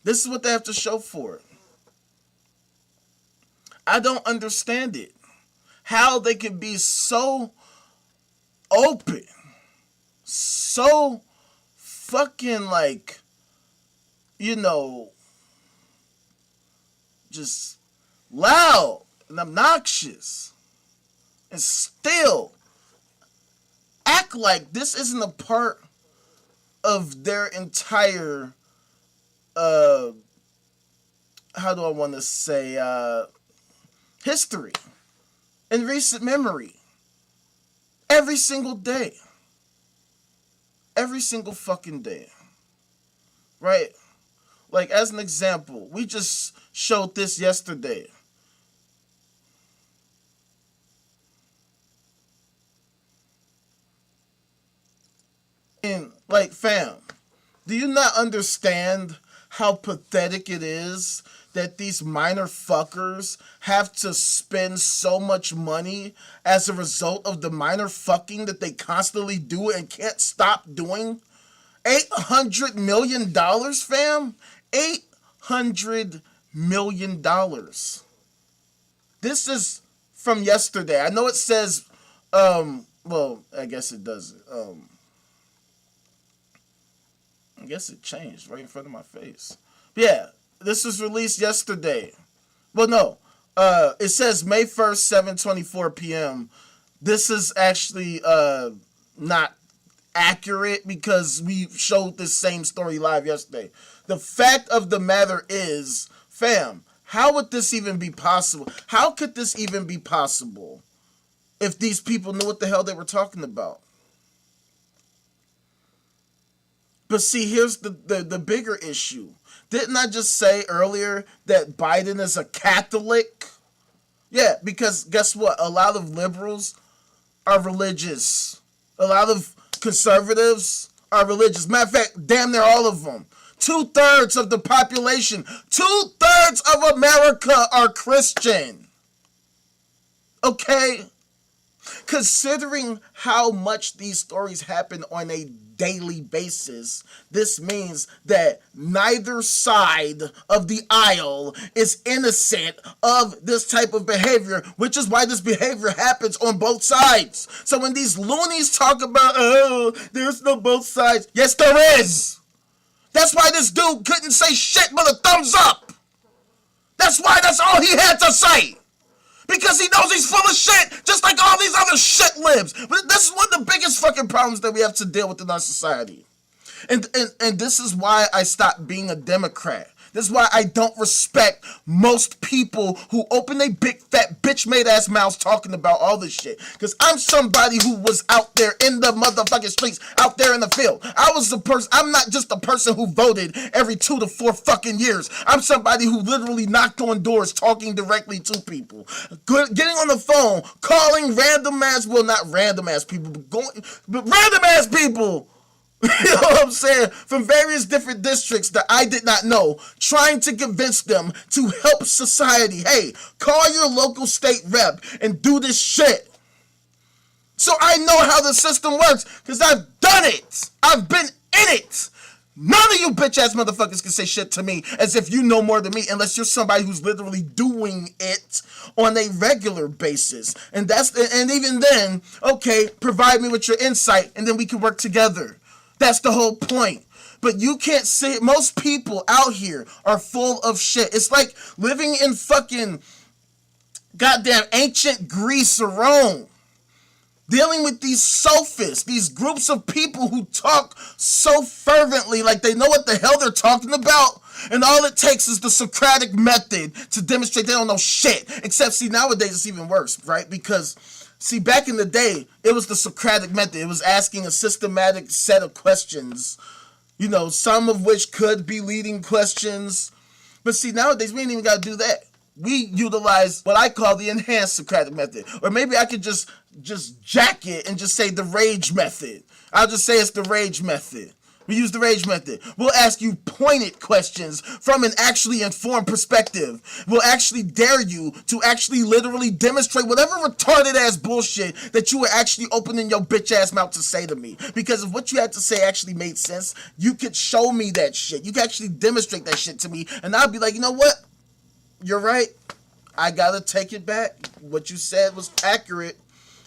This is what they have to show for it. I don't understand it. How they can be so open, so fucking like, just loud and obnoxious, and still act like this isn't a part of their entire, how do I want to say, history in recent memory. Every single day. Every single fucking day. Right? Like, as an example, we just showed this yesterday. And, like, fam, do you not understand how pathetic it is that these minor fuckers have to spend so much money as a result of the minor fucking that they constantly do and can't stop doing? $800 million, fam? $800 million. This is from yesterday. I know it says, well, I guess it doesn't. I guess it changed right in front of my face. But yeah, This was released yesterday. Well, no. It says May 1st, 7:24 p.m. This is actually not accurate because we showed this same story live yesterday. The fact of the matter is, fam, how would this even be possible? How could this even be possible if these people knew what the hell they were talking about? But see, here's the bigger issue. Didn't I just say earlier that Biden is a Catholic? Yeah, because guess what? A lot of liberals are religious. A lot of conservatives are religious. Matter of fact, damn near all of them. 2/3 of the population, 2/3 of America are Christian. Okay? Considering how much these stories happen on a daily basis, this means that neither side of the aisle is innocent of this type of behavior, which is why this behavior happens on both sides. So when these loonies talk about, oh, there's no both sides, yes, there is. That's why this dude couldn't say shit but a thumbs up. That's why that's all he had to say. Because he knows he's full of shit, just like all these other shit libs. But this is one of the biggest fucking problems that we have to deal with in our society. And this is why I stopped being a Democrat. This is why I don't respect most people who open their big fat bitch made ass mouths talking about all this shit. Because I'm somebody who was out there in the motherfucking streets, out there in the field. I was the person, I'm not just the person who voted every 2 to 4 fucking years. I'm somebody who literally knocked on doors talking directly to people. Getting on the phone, calling random ass, well not random ass people, but random ass people. You know what I'm saying? From various different districts that I did not know, trying to convince them to help society. Hey, call your local state rep and do this shit. So I know how the system works because I've done it. I've been in it. None of you bitch ass motherfuckers can say shit to me as if you know more than me unless you're somebody who's literally doing it on a regular basis. And even then, okay, provide me with your insight and then we can work together. That's the whole point. But you can't say, most people out here are full of shit. It's like living in fucking goddamn ancient Greece or Rome. Dealing with these sophists, these groups of people who talk so fervently like they know what the hell they're talking about. And all it takes is the Socratic method to demonstrate they don't know shit. Except, see, nowadays it's even worse, right? Because, see, back in the day, it was the Socratic method. It was asking a systematic set of questions, you know, some of which could be leading questions. But see, nowadays, we ain't even got to do that. We utilize what I call the enhanced Socratic method. Or maybe I could just jack it and just say the rage method. I'll just say it's the rage method. We use the rage method. We'll ask you pointed questions from an actually informed perspective. We'll actually dare you to actually literally demonstrate whatever retarded ass bullshit that you were actually opening your bitch ass mouth to say to me. Because if what you had to say actually made sense, you could show me that shit. You could actually demonstrate that shit to me. And I'll be like, you know what? You're right. I gotta take it back. What you said was accurate.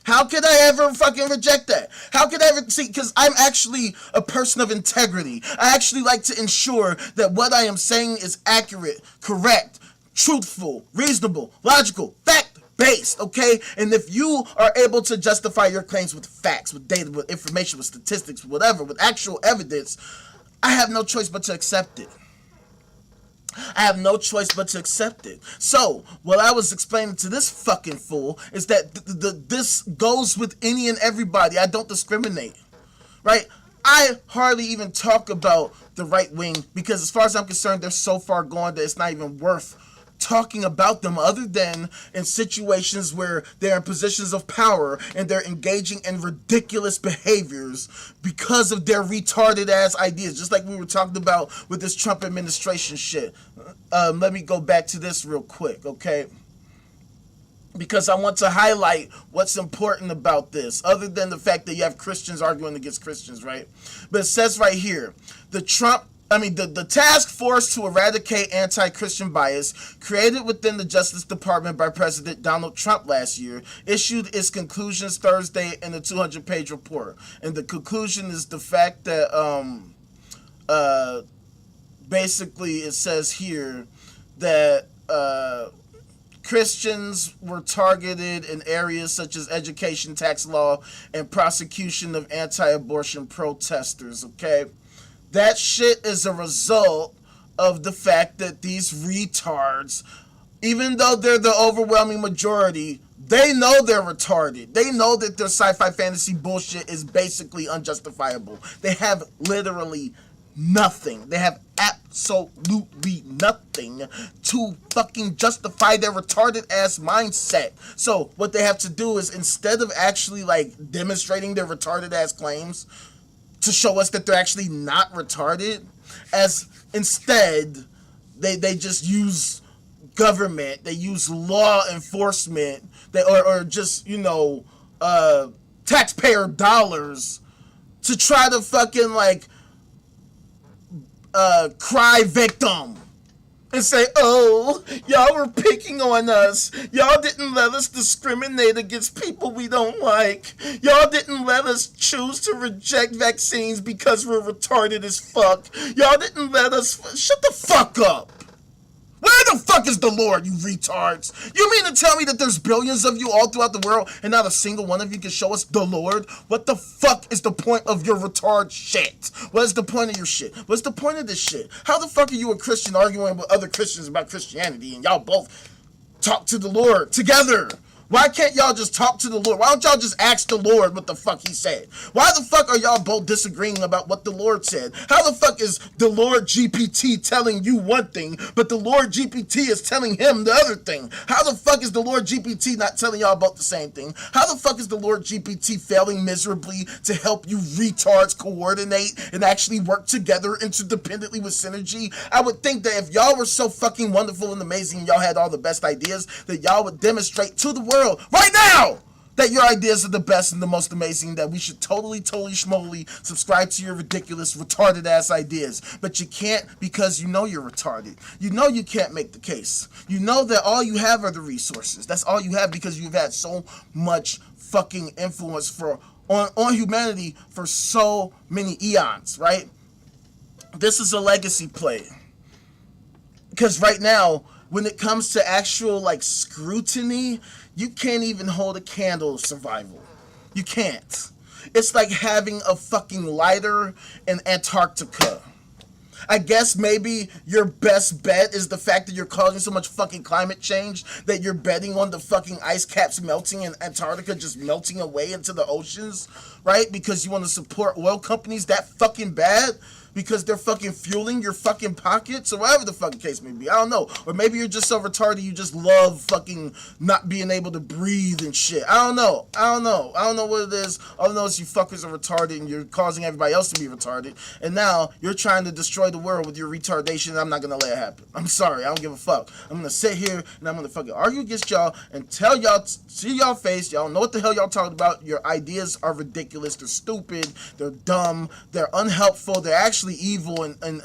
How could I ever fucking reject that? How could I ever see? Because I'm actually a person of integrity. I actually like to ensure that what I am saying is accurate, correct, truthful, reasonable, logical, fact-based, okay? And if you are able to justify your claims with facts, with data, with information, with statistics, whatever, with actual evidence, I have no choice but to accept it. I have no choice but to accept it. So, what I was explaining to this fucking fool is that this goes with any and everybody. I don't discriminate, right? I hardly even talk about the right wing because as far as I'm concerned, they're so far gone that it's not even worth talking about them other than in situations where they're in positions of power and they're engaging in ridiculous behaviors because of their retarded ass ideas, just like we were talking about with this Trump administration shit. Let me go back to this real quick, okay? Because I want to highlight what's important about this, other than the fact that you have Christians arguing against Christians, right? But it says right here, the task force to eradicate anti-Christian bias, created within the Justice Department by President Donald Trump last year, issued its conclusions Thursday in a 200-page report. And the conclusion is the fact that basically it says here that Christians were targeted in areas such as education, tax law, and prosecution of anti-abortion protesters, okay? That shit is a result of the fact that these retards, even though they're the overwhelming majority, they know they're retarded. They know that their sci-fi fantasy bullshit is basically unjustifiable. They have literally nothing. They have absolutely nothing to fucking justify their retarded ass mindset. So what they have to do is, instead of actually like demonstrating their retarded ass claims to show us that they're actually not retarded, as instead they just use government, they use law enforcement, or just, you know, taxpayer dollars to try to fucking like cry victim and say, oh, y'all were picking on us. Y'all didn't let us discriminate against people we don't like. Y'all didn't let us choose to reject vaccines because we're retarded as fuck. Y'all didn't let us... Shut the fuck up. Where the fuck is the Lord, you retards? You mean to tell me that there's billions of you all throughout the world and not a single one of you can show us the Lord? What the fuck is the point of your retard shit? What is the point of your shit? What's the point of this shit? How the fuck are you a Christian arguing with other Christians about Christianity and y'all both talk to the Lord together? Why can't y'all just talk to the Lord? Why don't y'all just ask the Lord what the fuck he said? Why the fuck are y'all both disagreeing about what the Lord said? How the fuck is the Lord GPT telling you one thing, but the Lord GPT is telling him the other thing? How the fuck is the Lord GPT not telling y'all about the same thing? How the fuck is the Lord GPT failing miserably to help you retards coordinate and actually work together interdependently with synergy? I would think that if y'all were so fucking wonderful and amazing, y'all had all the best ideas, that y'all would demonstrate to the world right now that your ideas are the best and the most amazing, that we should totally schmoley subscribe to your ridiculous retarded ass ideas. But you can't, because you know you're retarded. You know you can't make the case. You know that all you have are the resources. That's all you have, because you've had so much fucking influence on humanity for so many eons, right? This is a legacy play. Because right now, when it comes to actual like scrutiny, you can't even hold a candle to survival. You can't. It's like having a fucking lighter in Antarctica. I guess maybe your best bet is the fact that you're causing so much fucking climate change that you're betting on the fucking ice caps melting and Antarctica just melting away into the oceans, right? Because you want to support oil companies that fucking bad? Because they're fucking fueling your fucking pockets, or whatever the fucking case may be. I don't know. Or maybe you're just so retarded you just love fucking not being able to breathe and shit. I don't know. I don't know what it is. All I know is you fuckers are retarded and you're causing everybody else to be retarded. And now you're trying to destroy the world with your retardation, and I'm not gonna let it happen. I'm sorry. I don't give a fuck. I'm gonna sit here and I'm gonna fucking argue against y'all and tell y'all, see y'all face, y'all know what the hell y'all talking about. Your ideas are ridiculous. They're stupid. They're dumb. They're unhelpful. They're actually evil and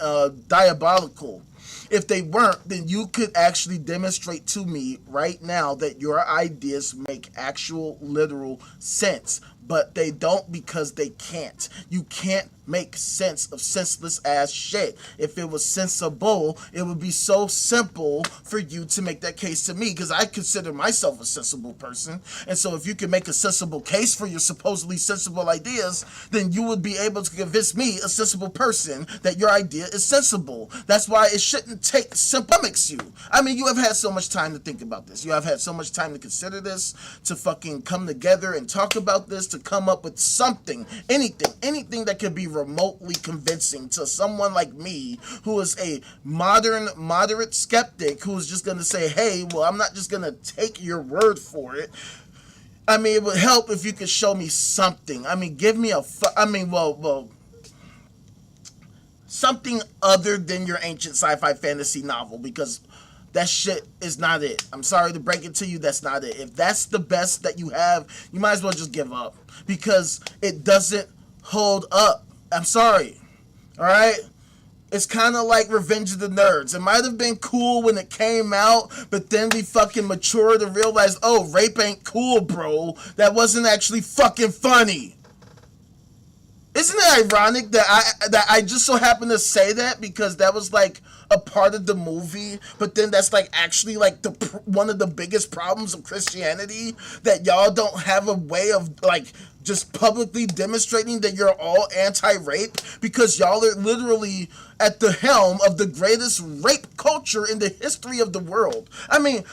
diabolical. If they weren't, then you could actually demonstrate to me right now that your ideas make actual literal sense. But they don't, because they can't. You can't make sense of senseless ass shit. If it was sensible, it would be so simple for you to make that case to me, because I consider myself a sensible person. And so if you can make a sensible case for your supposedly sensible ideas, then you would be able to convince me, a sensible person, that your idea is sensible. That's why it shouldn't take simple mix you. I mean, you have had so much time to think about this. You have had so much time to consider this, to fucking come together and talk about this, to come up with something, anything that could be remotely convincing to someone like me, who is a moderate skeptic, who's just going to say, hey, well, I'm not just going to take your word for it. I mean, it would help if you could show me something. I mean, give me something other than your ancient sci-fi fantasy novel, because that shit is not it. I'm sorry to break it to you, that's not it. If that's the best that you have, you might as well just give up, because it doesn't hold up. I'm sorry. Alright? It's kind of like Revenge of the Nerds. It might have been cool when it came out, but then we fucking matured and realized, oh, rape ain't cool, bro. That wasn't actually fucking funny. It Isn't it ironic that I just so happen to say that because that was like a part of the movie, but then that's like actually like one of the biggest problems of Christianity, that y'all don't have a way of like just publicly demonstrating that you're all anti-rape, because y'all are literally at the helm of the greatest rape culture in the history of the world. I mean,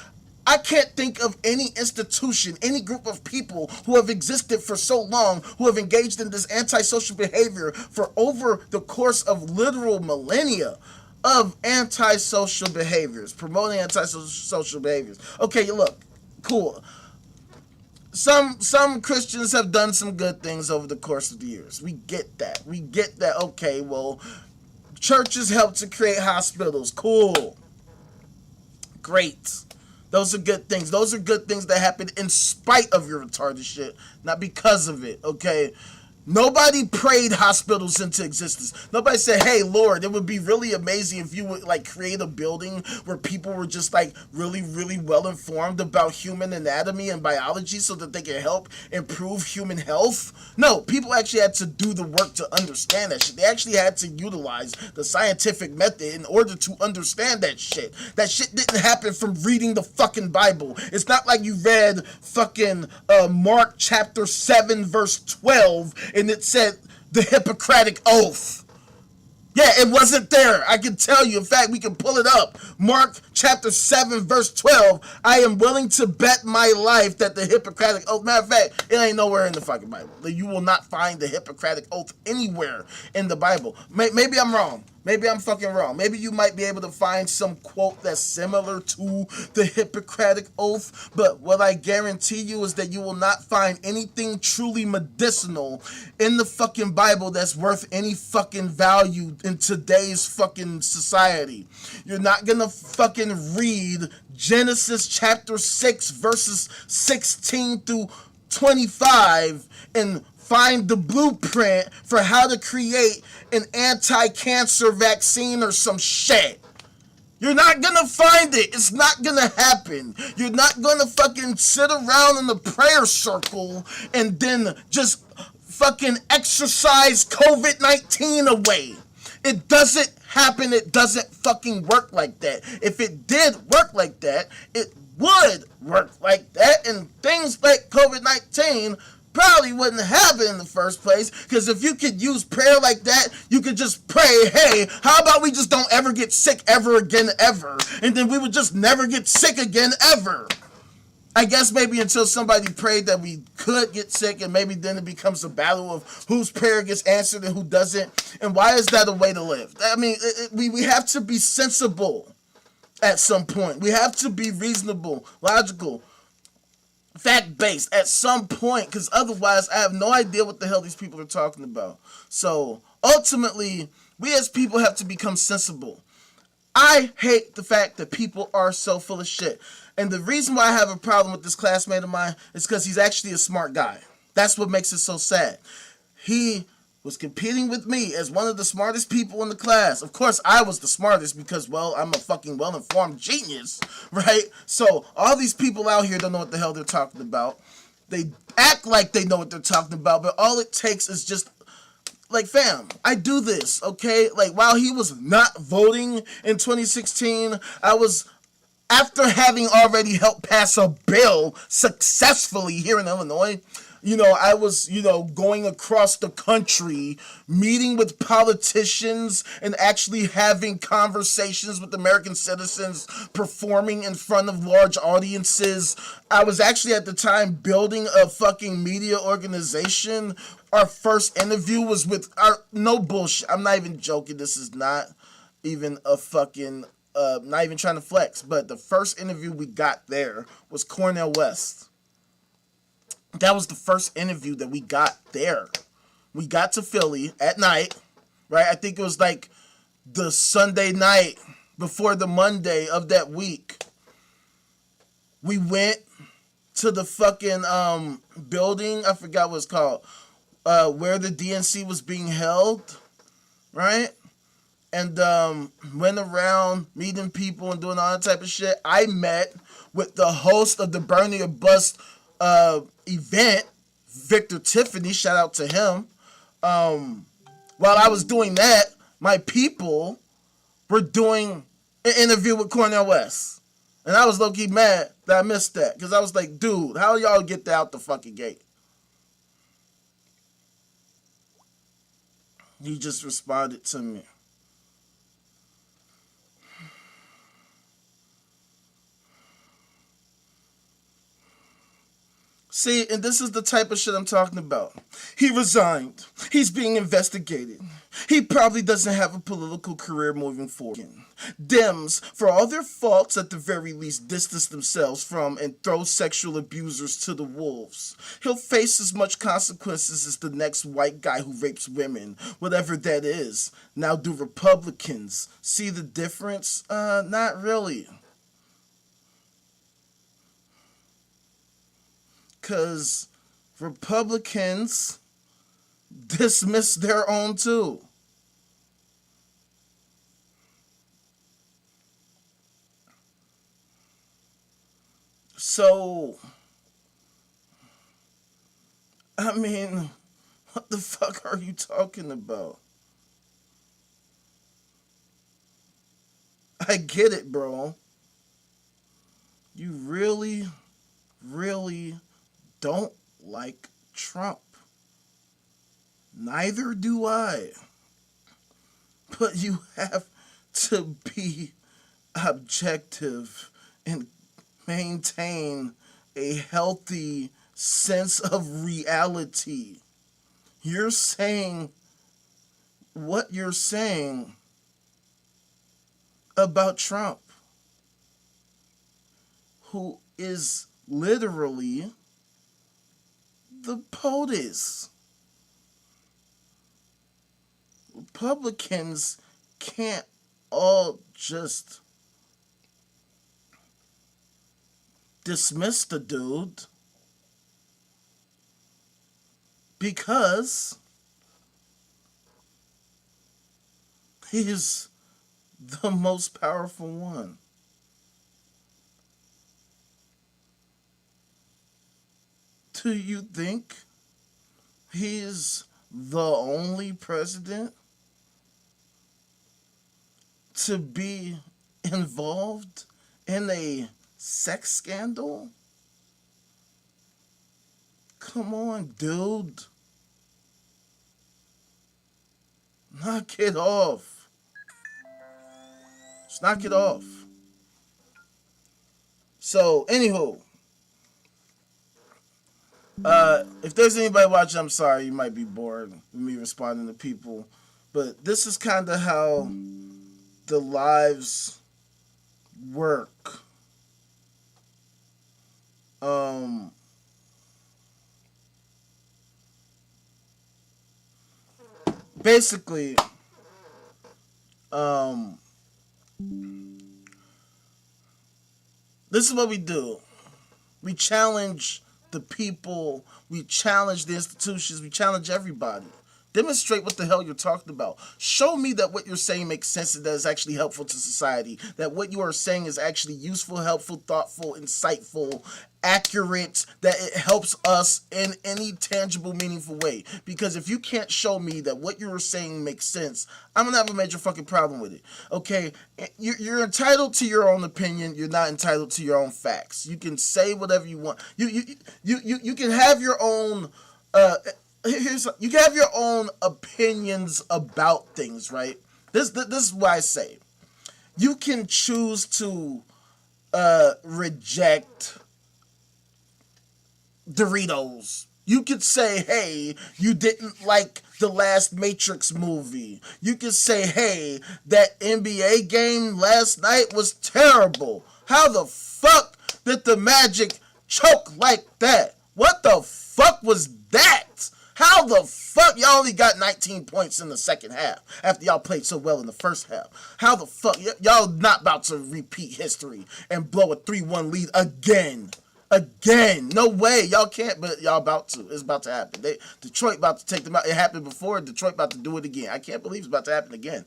I can't think of any institution, any group of people who have existed for so long, who have engaged in this antisocial behavior for over the course of literal millennia of antisocial behaviors, promoting antisocial behaviors. Okay, look, cool. Some Christians have done some good things over the course of the years. We get that. We get that. Okay, well, churches help to create hospitals. Cool. Great. Those are good things. Those are good things that happen in spite of your retarded shit, not because of it, okay? Nobody prayed hospitals into existence. Nobody said, hey, Lord, it would be really amazing if you would, like, create a building where people were just, like, really, really well informed about human anatomy and biology so that they can help improve human health. No, people actually had to do the work to understand that shit. They actually had to utilize the scientific method in order to understand that shit. That shit didn't happen from reading the fucking Bible. It's not like you read fucking Mark chapter 7 verse 12 and it said the Hippocratic Oath. Yeah, it wasn't there. I can tell you. In fact, we can pull it up. Mark chapter 7, verse 12. I am willing to bet my life that the Hippocratic Oath, matter of fact, it ain't nowhere in the fucking Bible. You will not find the Hippocratic Oath anywhere in the Bible. Maybe I'm wrong. Maybe I'm fucking wrong. Maybe you might be able to find some quote that's similar to the Hippocratic Oath, but what I guarantee you is that you will not find anything truly medicinal in the fucking Bible that's worth any fucking value in today's fucking society. You're not gonna fucking read Genesis chapter 6 verses 16 through 25 and find the blueprint for how to create an anti-cancer vaccine or some shit. You're not gonna find it. It's not gonna happen. You're not gonna fucking sit around in the prayer circle and then just fucking exercise COVID-19 away. It doesn't happen. It doesn't fucking work like that. If it did work like that, it would work like that, and things like COVID-19 probably wouldn't happen in the first place, because if you could use prayer like that, you could just pray, hey, how about we just don't ever get sick ever again ever, and then we would just never get sick again ever. I guess maybe until somebody prayed that we could get sick, and maybe then it becomes a battle of whose prayer gets answered and who doesn't, and why is that a way to live? I mean, we have to be sensible at some point. We have to be reasonable, logical, fact-based at some point, because otherwise I have no idea what the hell these people are talking about. So ultimately, we as people have to become sensible. I hate the fact that people are so full of shit. And the reason why I have a problem with this classmate of mine is because he's actually a smart guy. That's what makes it so sad. He was competing with me as one of the smartest people in the class. Of course, I was the smartest because, well, I'm a fucking well-informed genius, right? So all these people out here don't know what the hell they're talking about. They act like they know what they're talking about, but all it takes is just, like, fam, I do this, okay? Like, while he was not voting in 2016, I was, after having already helped pass a bill successfully here in Illinois, I was, going across the country, meeting with politicians and actually having conversations with American citizens, performing in front of large audiences. I was actually at the time building a fucking media organization. Our first interview was with no bullshit. I'm not even joking. This is not even a fucking, not even trying to flex, but the first interview we got there was Cornel West. That was the first interview that we got there. We got to Philly at night, right? I think it was like the Sunday night before the Monday of that week. We went to the fucking building, I forgot what it's called, where the DNC was being held, right? And went around meeting people and doing all that type of shit. I met with the host of the Burn Your Bust event, Victor Tiffany, shout out to him. While I was doing that, my people were doing an interview with Cornel West. And I was low-key mad that I missed that. Because I was like, dude, how y'all get that out the fucking gate? He just responded to me. See, and this is the type of shit I'm talking about. He resigned. He's being investigated. He probably doesn't have a political career moving forward. Dems, for all their faults, at the very least distance themselves from and throw sexual abusers to the wolves. He'll face as much consequences as the next white guy who rapes women, whatever that is. Now, do Republicans see the difference? Not really. Because Republicans dismiss their own too. So, I mean, what the fuck are you talking about? I get it, bro. You really don't like Trump. Neither do I. But you have to be objective and maintain a healthy sense of reality. You're saying what you're saying about Trump, who is literally the POTUS. Republicans can't all just dismiss the dude because he's the most powerful one. Do you think he's the only president to be involved in a sex scandal? Come on, dude. Knock it off. Just knock it off. So, anywho. If there's anybody watching, I'm sorry, you might be bored with me responding to people. But this is kind of how the lives work. Basically, this is what we do. We challenge the people, we challenge the institutions, we challenge everybody. Demonstrate what the hell you're talking about. Show me that what you're saying makes sense and that is actually helpful to society. That what you are saying is actually useful, helpful, thoughtful, insightful, accurate, that it helps us in any tangible, meaningful way. Because if you can't show me that what you're saying makes sense, I'm going to have a major fucking problem with it. Okay? You're entitled to your own opinion. You're not entitled to your own facts. You can say whatever you want. You can have your own... you can have your own opinions about things, right? This is what I say. You can choose to reject Doritos. You could say, hey, you didn't like the last Matrix movie. You could say, hey, that NBA game last night was terrible. How the fuck did the Magic choke like that? What the fuck was that? How the fuck y'all only got 19 points in the second half after y'all played so well in the first half? How the fuck y'all not about to repeat history and blow a 3-1 lead again? Again. No way. Y'all can't, but y'all about to. It's about to happen. Detroit about to take them out. It happened before. Detroit about to do it again. I can't believe it's about to happen again.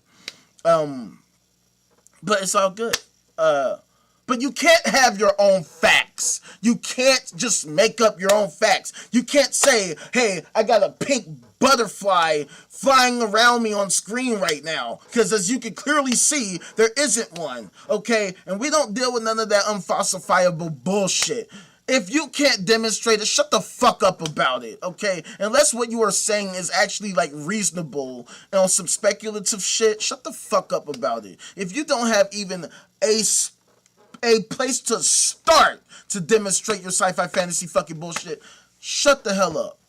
But it's all good. But you can't have your own facts. You can't just make up your own facts. You can't say, hey, I got a pink butterfly flying around me on screen right now. Because as you can clearly see, there isn't one. Okay? And we don't deal with none of that unfalsifiable bullshit. If you can't demonstrate it, shut the fuck up about it, okay? Unless what you are saying is actually, like, reasonable and on some speculative shit, shut the fuck up about it. If you don't have even a place to start to demonstrate your sci-fi fantasy fucking bullshit, shut the hell up.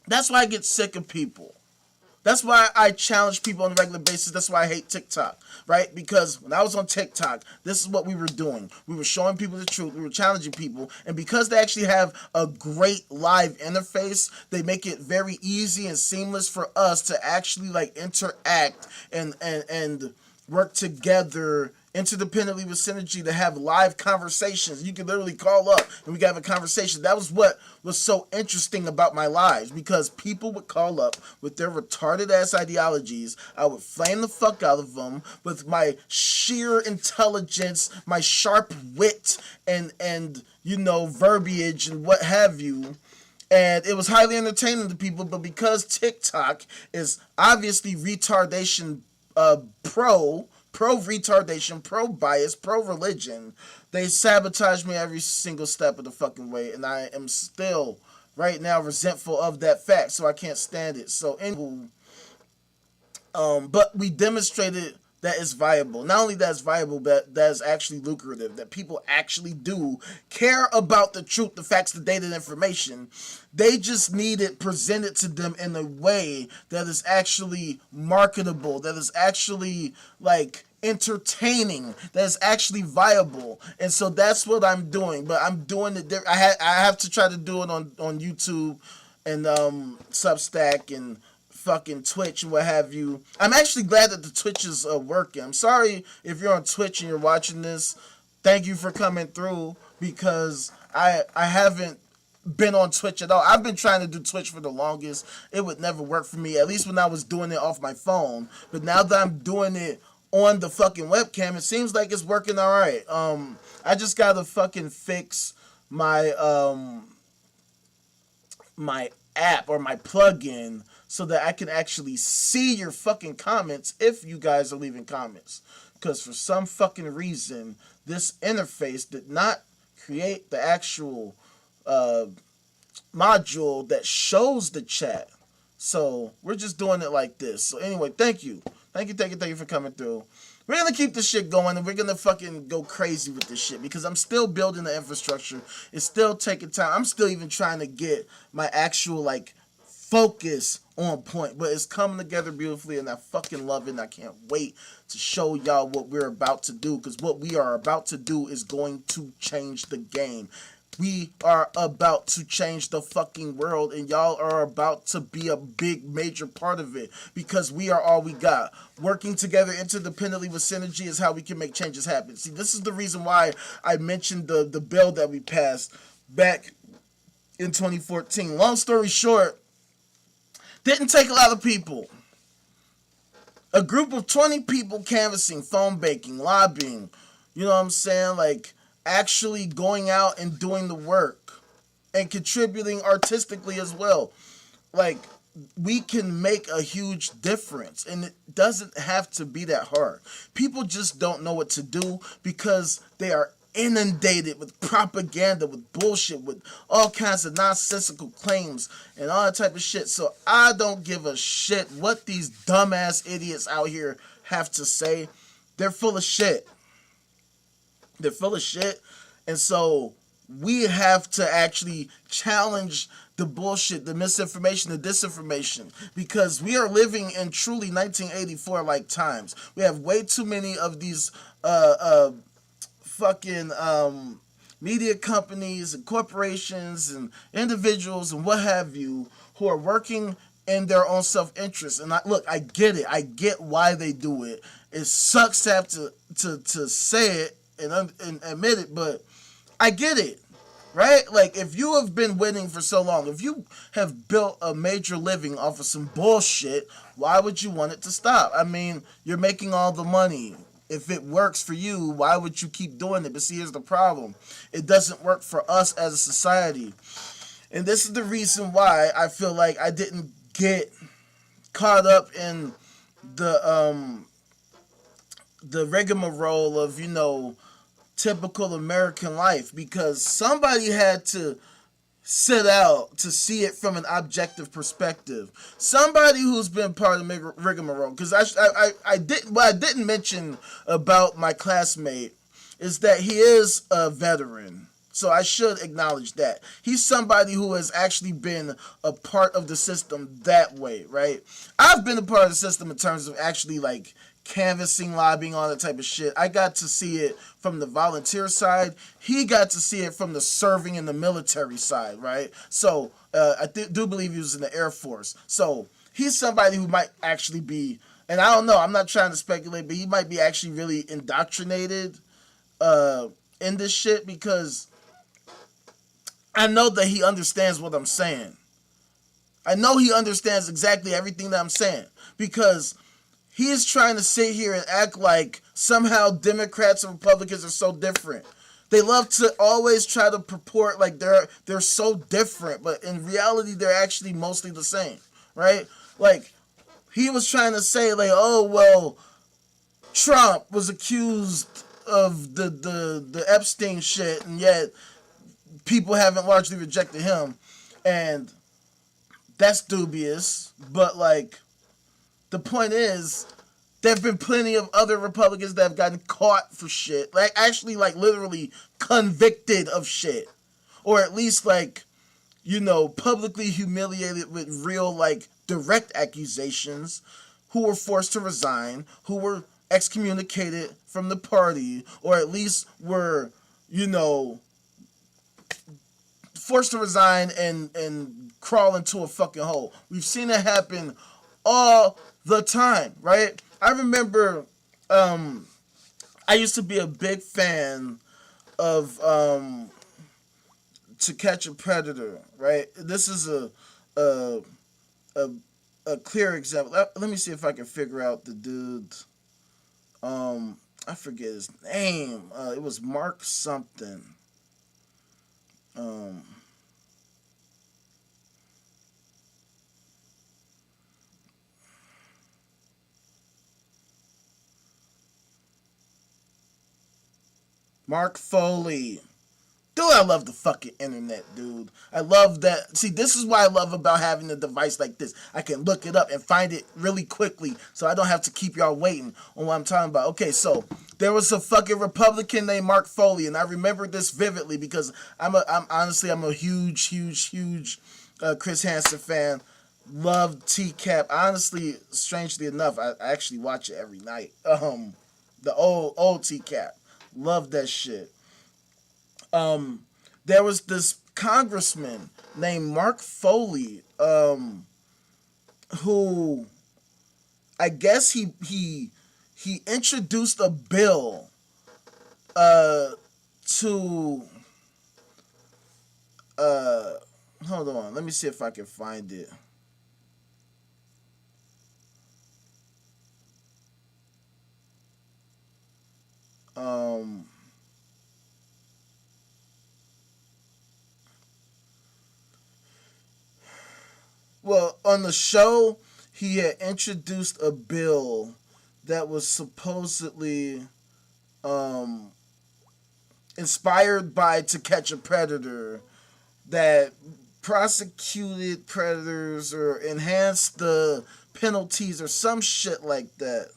That's why I get sick of people. That's why I challenge people on a regular basis. That's why I hate TikTok, right? Because when I was on TikTok, this is what we were doing. We were showing people the truth. We were challenging people. And because they actually have a great live interface, they make it very easy and seamless for us to actually, like, interact and work together interdependently with synergy to have live conversations. You can literally call up and we can have a conversation. That was what was so interesting about my lives, because people would call up with their retarded ass ideologies. I would flame the fuck out of them with my sheer intelligence, my sharp wit, and you know, verbiage and what have you. And it was highly entertaining to people. But because TikTok is obviously retardation pro retardation, pro bias, pro religion, they sabotage me every single step of the fucking way, and I am still right now resentful of that fact, so I can't stand it. So anyway, but we demonstrated that it's viable. Not only that it's viable, but that is actually lucrative, that people actually do care about the truth, the facts, the data, the information. They just need it presented to them in a way that is actually marketable, that is actually, like, entertaining, that is actually viable. And so that's what I'm doing. But I'm doing it I have to try to do it on YouTube and Substack and fucking Twitch and what have you. I'm actually glad that the Twitch is working. I'm sorry if you're on Twitch and you're watching this. Thank you for coming through, because I haven't been on Twitch at all. I've been trying to do Twitch for the longest. It would never work for me, at least when I was doing it off my phone. But now that I'm doing it on the fucking webcam, it seems like it's working all right. I just gotta fucking fix my my app or my plugin so that I can actually see your fucking comments if you guys are leaving comments. Because for some fucking reason, this interface did not create the actual module that shows the chat. So we're just doing it like this. So anyway, thank you. Thank you for coming through. We're going to keep this shit going, and we're going to fucking go crazy with this shit, because I'm still building the infrastructure. It's still taking time. I'm still even trying to get my actual, like, focus on point, but it's coming together beautifully, and I fucking love it, and I can't wait to show y'all what we're about to do, because what we are about to do is going to change the game. We are about to change the fucking world, and y'all are about to be a big major part of it, because we are all we got. Working together interdependently with synergy is how we can make changes happen. See, this is the reason why I mentioned the bill that we passed back in 2014. Long story short, didn't take a lot of people. A group of 20 people canvassing, phone baking, lobbying, you know what I'm saying? Like, actually going out and doing the work and contributing artistically as well. Like, we can make a huge difference, and it doesn't have to be that hard. People just don't know what to do because they are inundated with propaganda, with bullshit, with all kinds of nonsensical claims and all that type of shit. So I don't give a shit what these dumbass idiots out here have to say. They're full of shit. They're full of shit. And so we have to actually challenge the bullshit, the misinformation, the disinformation, because we are living in truly 1984 like times. We have way too many of these fucking media companies and corporations and individuals and what have you who are working in their own self-interest. And I get it. I get why they do it. It sucks to have to say it and admit it, but I get it, right? Like, if you have been winning for so long, if you have built a major living off of some bullshit, why would you want it to stop? I mean, you're making all the money. If it works for you, why would you keep doing it? But see, here's the problem. It doesn't work for us as a society. And this is the reason why I feel like I didn't get caught up in the rigmarole of, typical American life, because somebody had to sit out to see it from an objective perspective. Somebody who's been part of the rigmarole. Because what I didn't mention about my classmate is that he is a veteran. So I should acknowledge that. He's somebody who has actually been a part of the system that way, right? I've been a part of the system in terms of actually like canvassing, lobbying, all that type of shit. I got to see it from the volunteer side. He got to see it from the serving in the military side, right? So I do believe he was in the Air Force. So he's somebody who might actually be, and I don't know, I'm not trying to speculate, but he might be actually really indoctrinated in this shit, because I know that he understands what I'm saying. I know he understands exactly everything that I'm saying, because he is trying to sit here and act like somehow Democrats and Republicans are so different. They love to always try to purport like they're so different, but in reality they're actually mostly the same, right? Like, he was trying to say like, oh well, Trump was accused of the Epstein shit, and yet people haven't largely rejected him, and that's dubious. But like, the point is, there have been plenty of other Republicans that have gotten caught for shit. Like, actually, like, literally convicted of shit. Or at least, like, publicly humiliated with real, like, direct accusations, who were forced to resign, who were excommunicated from the party, or at least were, forced to resign and crawl into a fucking hole. We've seen it happen all the time, right? I remember I used to be a big fan of To Catch a Predator, right? This is a clear example. Let me see if I can figure out the dude. I forget his name. It was Mark something. Mark Foley. Dude, I love the fucking internet, dude. I love that. See, this is what I love about having a device like this. I can look it up and find it really quickly, so I don't have to keep y'all waiting on what I'm talking about. Okay, so there was a fucking Republican named Mark Foley, and I remember this vividly because I'm a huge Chris Hansen fan. Love TCAP. Honestly, strangely enough, I actually watch it every night. The old TCAP. Love that shit. There was this congressman named Mark Foley, who I guess he introduced a bill to hold on, let me see if I can find it. Well, on the show, he had introduced a bill that was supposedly inspired by To Catch a Predator, that prosecuted predators or enhanced the penalties or some shit like that.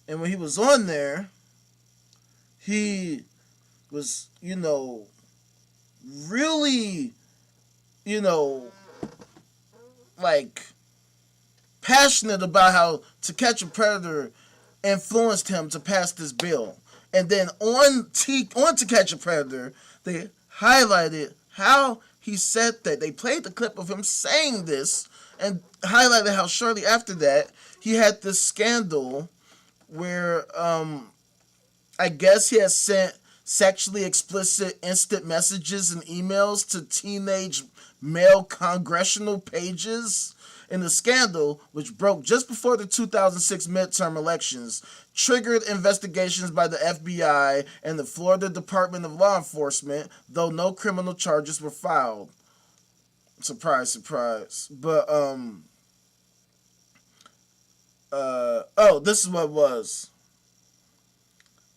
And when he was on there, he was, really, like, passionate about how To Catch a Predator influenced him to pass this bill. And then on To Catch a Predator, they highlighted how he said that. They played the clip of him saying this and highlighted how shortly after that he had this scandal where I guess he has sent sexually explicit instant messages and emails to teenage male congressional pages. In the scandal, which broke just before the 2006 midterm elections, triggered investigations by the FBI and the Florida Department of Law Enforcement, though no criminal charges were filed. Surprise, surprise. But oh, this is what it was.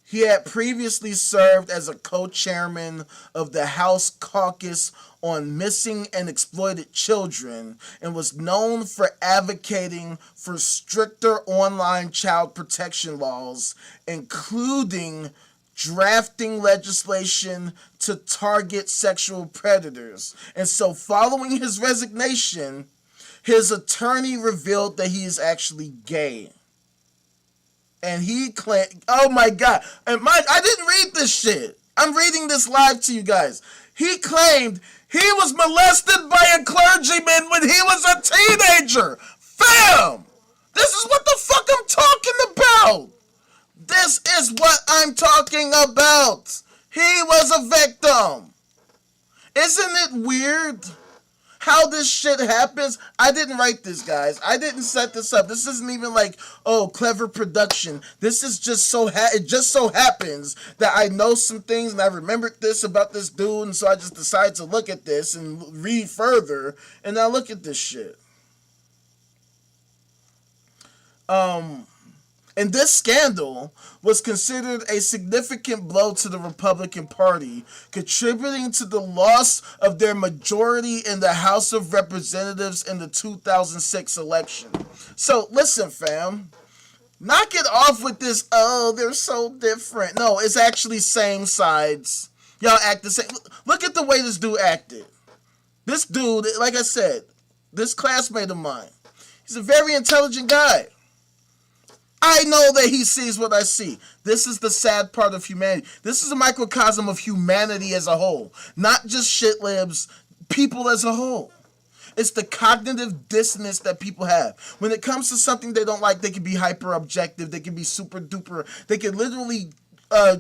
He had previously served as a co-chairman of the House Caucus on Missing and Exploited Children and was known for advocating for stricter online child protection laws, including drafting legislation to target sexual predators. And so following his resignation, his attorney revealed that he is actually gay. And he claimed, oh my God, and I didn't read this shit. I'm reading this live to you guys. He claimed he was molested by a clergyman when he was a teenager. Fam! This is what the fuck I'm talking about. This is what I'm talking about. He was a victim. Isn't it weird how this shit happens? I didn't write this, guys. I didn't set this up. This isn't even like, oh, clever production. This is just it just so happens that I know some things and I remembered this about this dude, and so I just decided to look at this and read further, and now look at this shit. And this scandal was considered a significant blow to the Republican Party, contributing to the loss of their majority in the House of Representatives in the 2006 election. So, listen, fam. Knock it off with this, oh, they're so different. No, it's actually same sides. Y'all act the same. Look at the way this dude acted. This dude, like I said, this classmate of mine, he's a very intelligent guy. I know that he sees what I see. This is the sad part of humanity. This is a microcosm of humanity as a whole. Not just shit libs, people as a whole. It's the cognitive dissonance that people have. When it comes to something they don't like, they can be hyper objective. They can be super duper. They can literally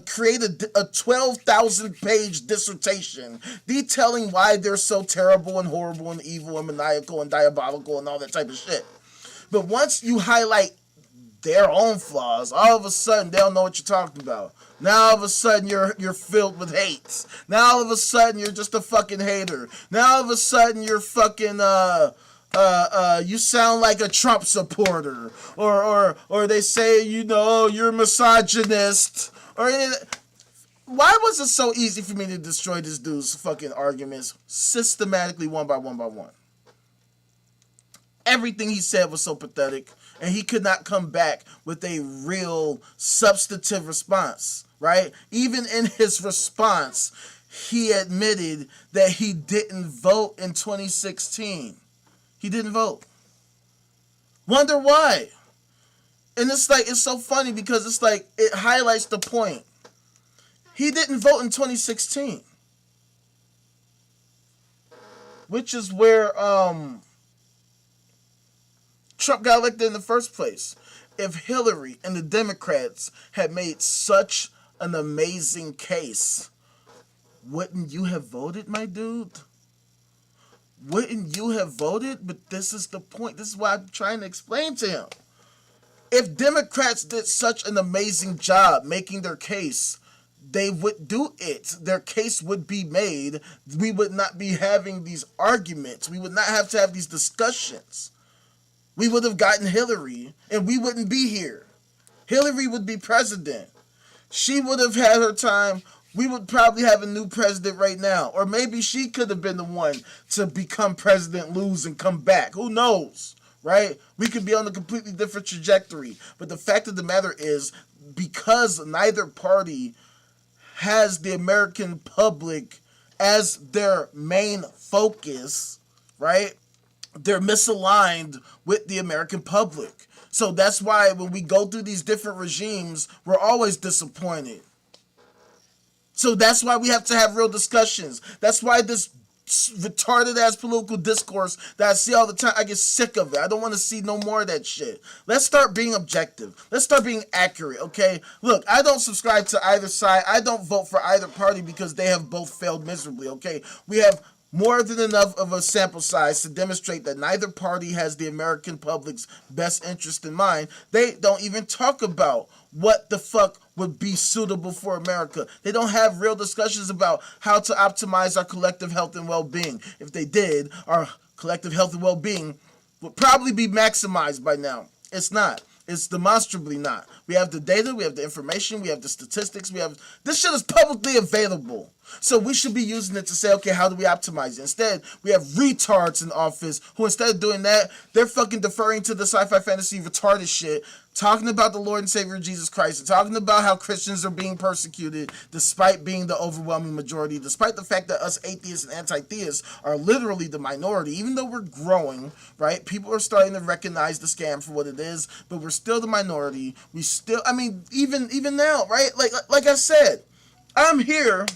create a 12,000 page dissertation detailing why they're so terrible and horrible and evil and maniacal and diabolical and all that type of shit. But once you highlight their own flaws, all of a sudden they don't know what you're talking about. Now all of a sudden you're filled with hate. Now all of a sudden you're just a fucking hater. Now all of a sudden you're fucking you sound like a Trump supporter, or they say, you know, you're misogynist, or why was it so easy for me to destroy this dude's fucking arguments systematically one by one by one? Everything he said was so pathetic, and he could not come back with a real substantive response, right? Even in his response, he admitted that he didn't vote in 2016. He didn't vote. Wonder why? And it's like, it's so funny because it's like, it highlights the point. He didn't vote in 2016. Which is where, Trump got elected in the first place. If Hillary and the Democrats had made such an amazing case, wouldn't you have voted, my dude? Wouldn't you have voted? But this is the point. This is what I'm trying to explain to him. If Democrats did such an amazing job making their case, they would do it. Their case would be made. We would not be having these arguments. We would not have to have these discussions. We would have gotten Hillary, and we wouldn't be here. Hillary would be president. She would have had her time. We would probably have a new president right now. Or maybe she could have been the one to become president, lose, and come back. Who knows, right? We could be on a completely different trajectory. But the fact of the matter is, because neither party has the American public as their main focus, right? They're misaligned with the American public. So that's why when we go through these different regimes, we're always disappointed. So that's why we have to have real discussions. That's why this retarded ass political discourse that I see all the time, I get sick of it. I don't want to see no more of that shit. Let's start being objective. Let's start being accurate, okay? Look, I don't subscribe to either side. I don't vote for either party because they have both failed miserably, okay? We have more than enough of a sample size to demonstrate that neither party has the American public's best interest in mind. They don't even talk about what the fuck would be suitable for America. They don't have real discussions about how to optimize our collective health and well-being. If they did, our collective health and well-being would probably be maximized by now. It's not. It's demonstrably not. We have the data, we have the information, we have the statistics, this shit is publicly available. So we should be using it to say, okay, how do we optimize it? Instead, we have retards in office who, instead of doing that, they're fucking deferring to the sci-fi fantasy retarded shit, talking about the Lord and Savior Jesus Christ, and talking about how Christians are being persecuted despite being the overwhelming majority, despite the fact that us atheists and anti-theists are literally the minority. Even though we're growing, right? People are starting to recognize the scam for what it is, but we're still the minority. We still, I mean, even now, right? Like I said, I'm here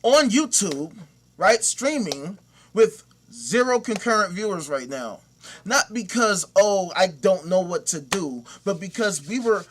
on YouTube, right, streaming with 0 concurrent viewers right now. Not because, oh, I don't know what to do, but because we were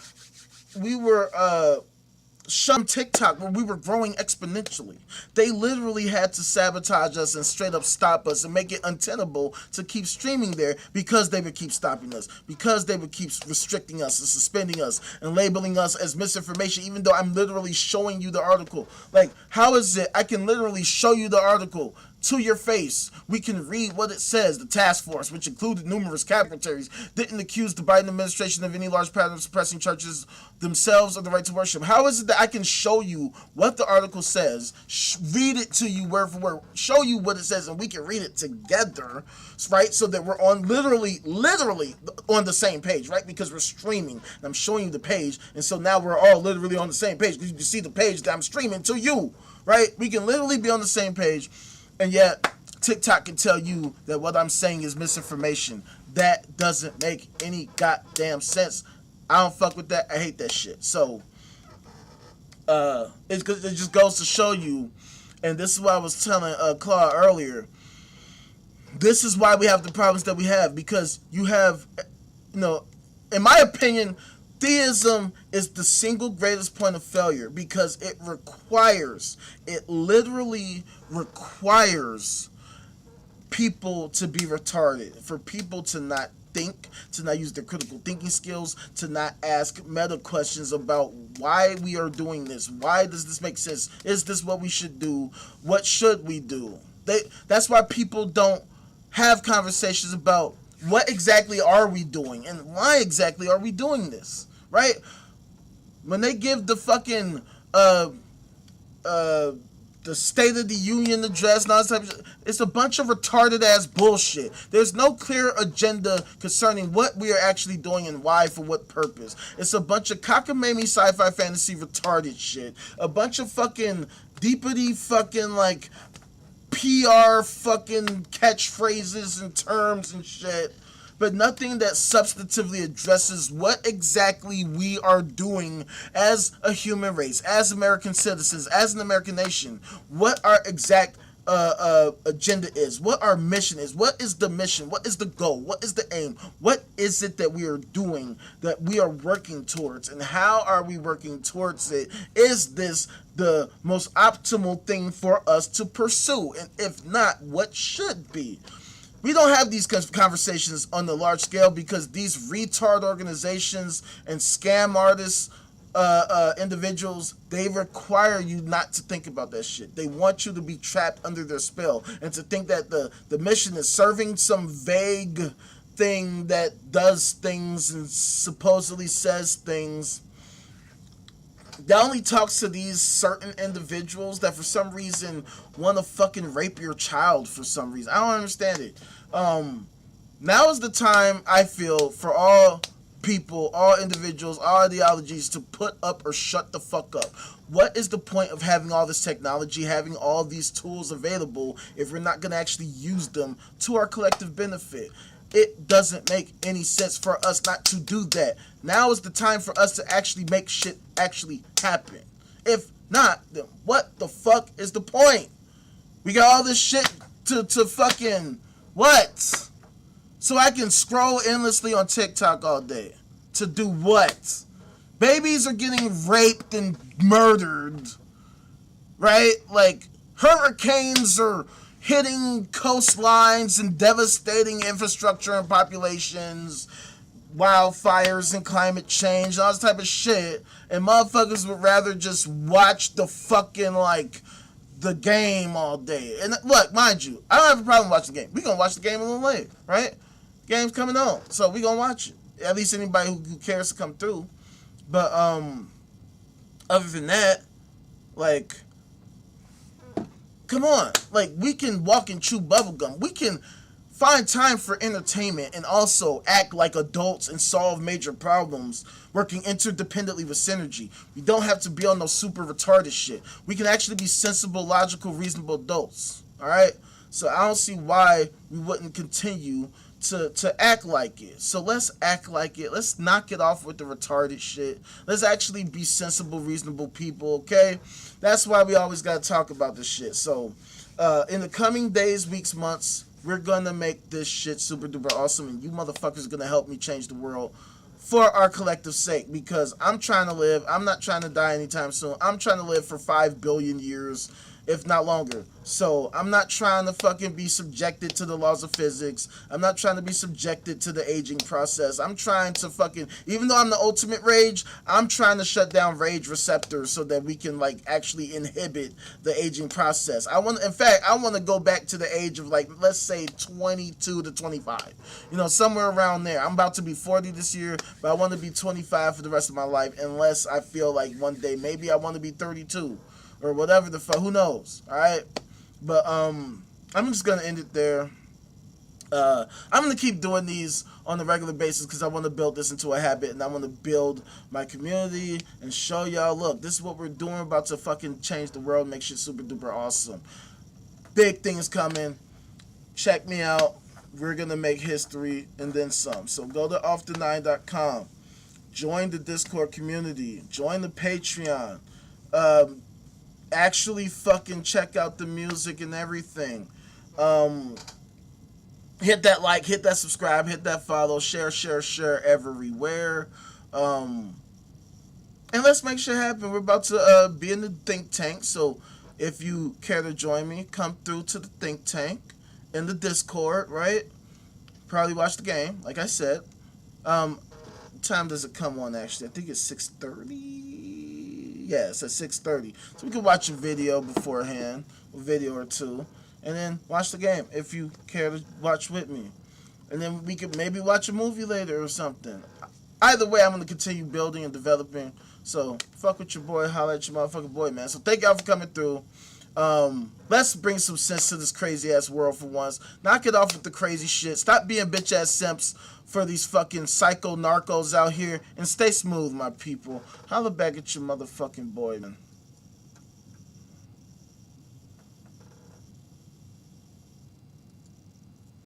shunned TikTok where we were growing exponentially. They literally had to sabotage us and straight up stop us and make it untenable to keep streaming there because they would keep stopping us, because they would keep restricting us and suspending us and labeling us as misinformation, even though I'm literally showing you the article. Like, how is it I can literally show you the article to your face? We can read what it says. The task force, which included numerous captains, didn't accuse the Biden administration of any large pattern of suppressing churches themselves of the right to worship. How is it that I can show you what the article says, read it to you word for word, show you what it says, and we can read it together, right? So that we're on literally on the same page, right? Because we're streaming, and I'm showing you the page, and so now we're all literally on the same page because you can see the page that I'm streaming to you, right? We can literally be on the same page. And yet, TikTok can tell you that what I'm saying is misinformation. That doesn't make any goddamn sense. I don't fuck with that. I hate that shit. So, it just goes to show you, and this is what I was telling Claude earlier, this is why we have the problems that we have, because you have, in my opinion, theism is the single greatest point of failure because it literally requires people to be retarded, for people to not think, to not use their critical thinking skills, to not ask meta questions about why we are doing this. Why does this make sense? Is this what we should do? What should we do? That's why people don't have conversations about what exactly are we doing and why exactly are we doing this. Right? When they give the fucking the State of the Union address and all that type of shit, it's a bunch of retarded ass bullshit. There's no clear agenda concerning what we are actually doing and why, for what purpose. It's a bunch of cockamamie sci-fi fantasy retarded shit. A bunch of fucking deepity fucking like PR fucking catchphrases and terms and shit, but nothing that substantively addresses what exactly we are doing as a human race, as American citizens, as an American nation, what our exact agenda is, what our mission is, what is the mission, what is the goal, what is the aim, what is it that we are doing, that we are working towards, and how are we working towards it? Is this the most optimal thing for us to pursue? And if not, what should be? We don't have these conversations on the large scale because these retard organizations and scam artists, individuals, they require you not to think about that shit. They want you to be trapped under their spell and to think that the mission is serving some vague thing that does things and supposedly says things. That only talks to these certain individuals that for some reason want to fucking rape your child for some reason. I don't understand it. Now is the time, I feel, for all people, all individuals, all ideologies to put up or shut the fuck up. What is the point of having all this technology, having all these tools available if we're not going to actually use them to our collective benefit? It doesn't make any sense for us not to do that. Now is the time for us to actually make shit actually happen. If not, then what the fuck is the point? We got all this shit to fucking what? So I can scroll endlessly on TikTok all day. To do what? Babies are getting raped and murdered. Right? Like, hurricanes are hitting coastlines and devastating infrastructure and populations. wildfires and climate change, all this type of shit, and motherfuckers would rather just watch the fucking, like, the game all day. And look, mind you, I don't have a problem watching the game. We gonna watch the game a little later, right? Game's coming on, so we gonna watch it. At least anybody who cares to come through. But other than that, like, come on, like, we can walk and chew bubblegum. We can find time for entertainment and also act like adults and solve major problems working interdependently with synergy. We don't have to be on no super retarded shit. We can actually be sensible, logical, reasonable adults. Alright? So I don't see why we wouldn't continue to act like it. So let's act like it. Let's knock it off with the retarded shit. Let's actually be sensible, reasonable people, okay? That's why we always gotta talk about this shit. So in the coming days, weeks, months, we're gonna make this shit super duper awesome, and you motherfuckers gonna help me change the world for our collective sake, because I'm trying to live. I'm not trying to die anytime soon. I'm trying to live for 5 billion years, if not longer. So I'm not trying to fucking be subjected to the laws of physics. I'm not trying to be subjected to the aging process. I'm trying to fucking, even though I'm the ultimate rage, I'm trying to shut down rage receptors so that we can, like, actually inhibit the aging process. In fact, I want to go back to the age of, like, let's say 22 to 25. You know, somewhere around there. I'm about to be 40 this year, but I want to be 25 for the rest of my life, unless I feel like one day maybe I want to be 32 or whatever the fuck. Who knows? All right. But I'm just gonna end it there. I'm gonna keep doing these on a regular basis because I want to build this into a habit, and I want to build my community and show y'all, look, this is what we're doing. We're about to fucking change the world, make shit super duper awesome. Big things coming. Check me out. We're gonna make history and then some. So go to off9.com. Join the Discord community. Join the Patreon. Actually fucking check out the music and everything. Hit that like, hit that subscribe, hit that follow, share everywhere. And let's make shit happen. We're about to be in the think tank, so if you care to join me, come through to the think tank in the Discord, right? Probably watch the game, like I said. What time does it come on, actually? I think it's 6:30. Yeah, it's at 6:30. So we can watch a video beforehand, a video or two, and then watch the game if you care to watch with me. And then we could maybe watch a movie later or something. Either way, I'm going to continue building and developing. So fuck with your boy, holla at your motherfucking boy, man. So thank y'all for coming through. Let's bring some sense to this crazy ass world for once. Knock it off with the crazy shit. Stop being bitch ass simps for these fucking psycho narcos out here, and stay smooth, my people. Holla back at your motherfucking boy, man.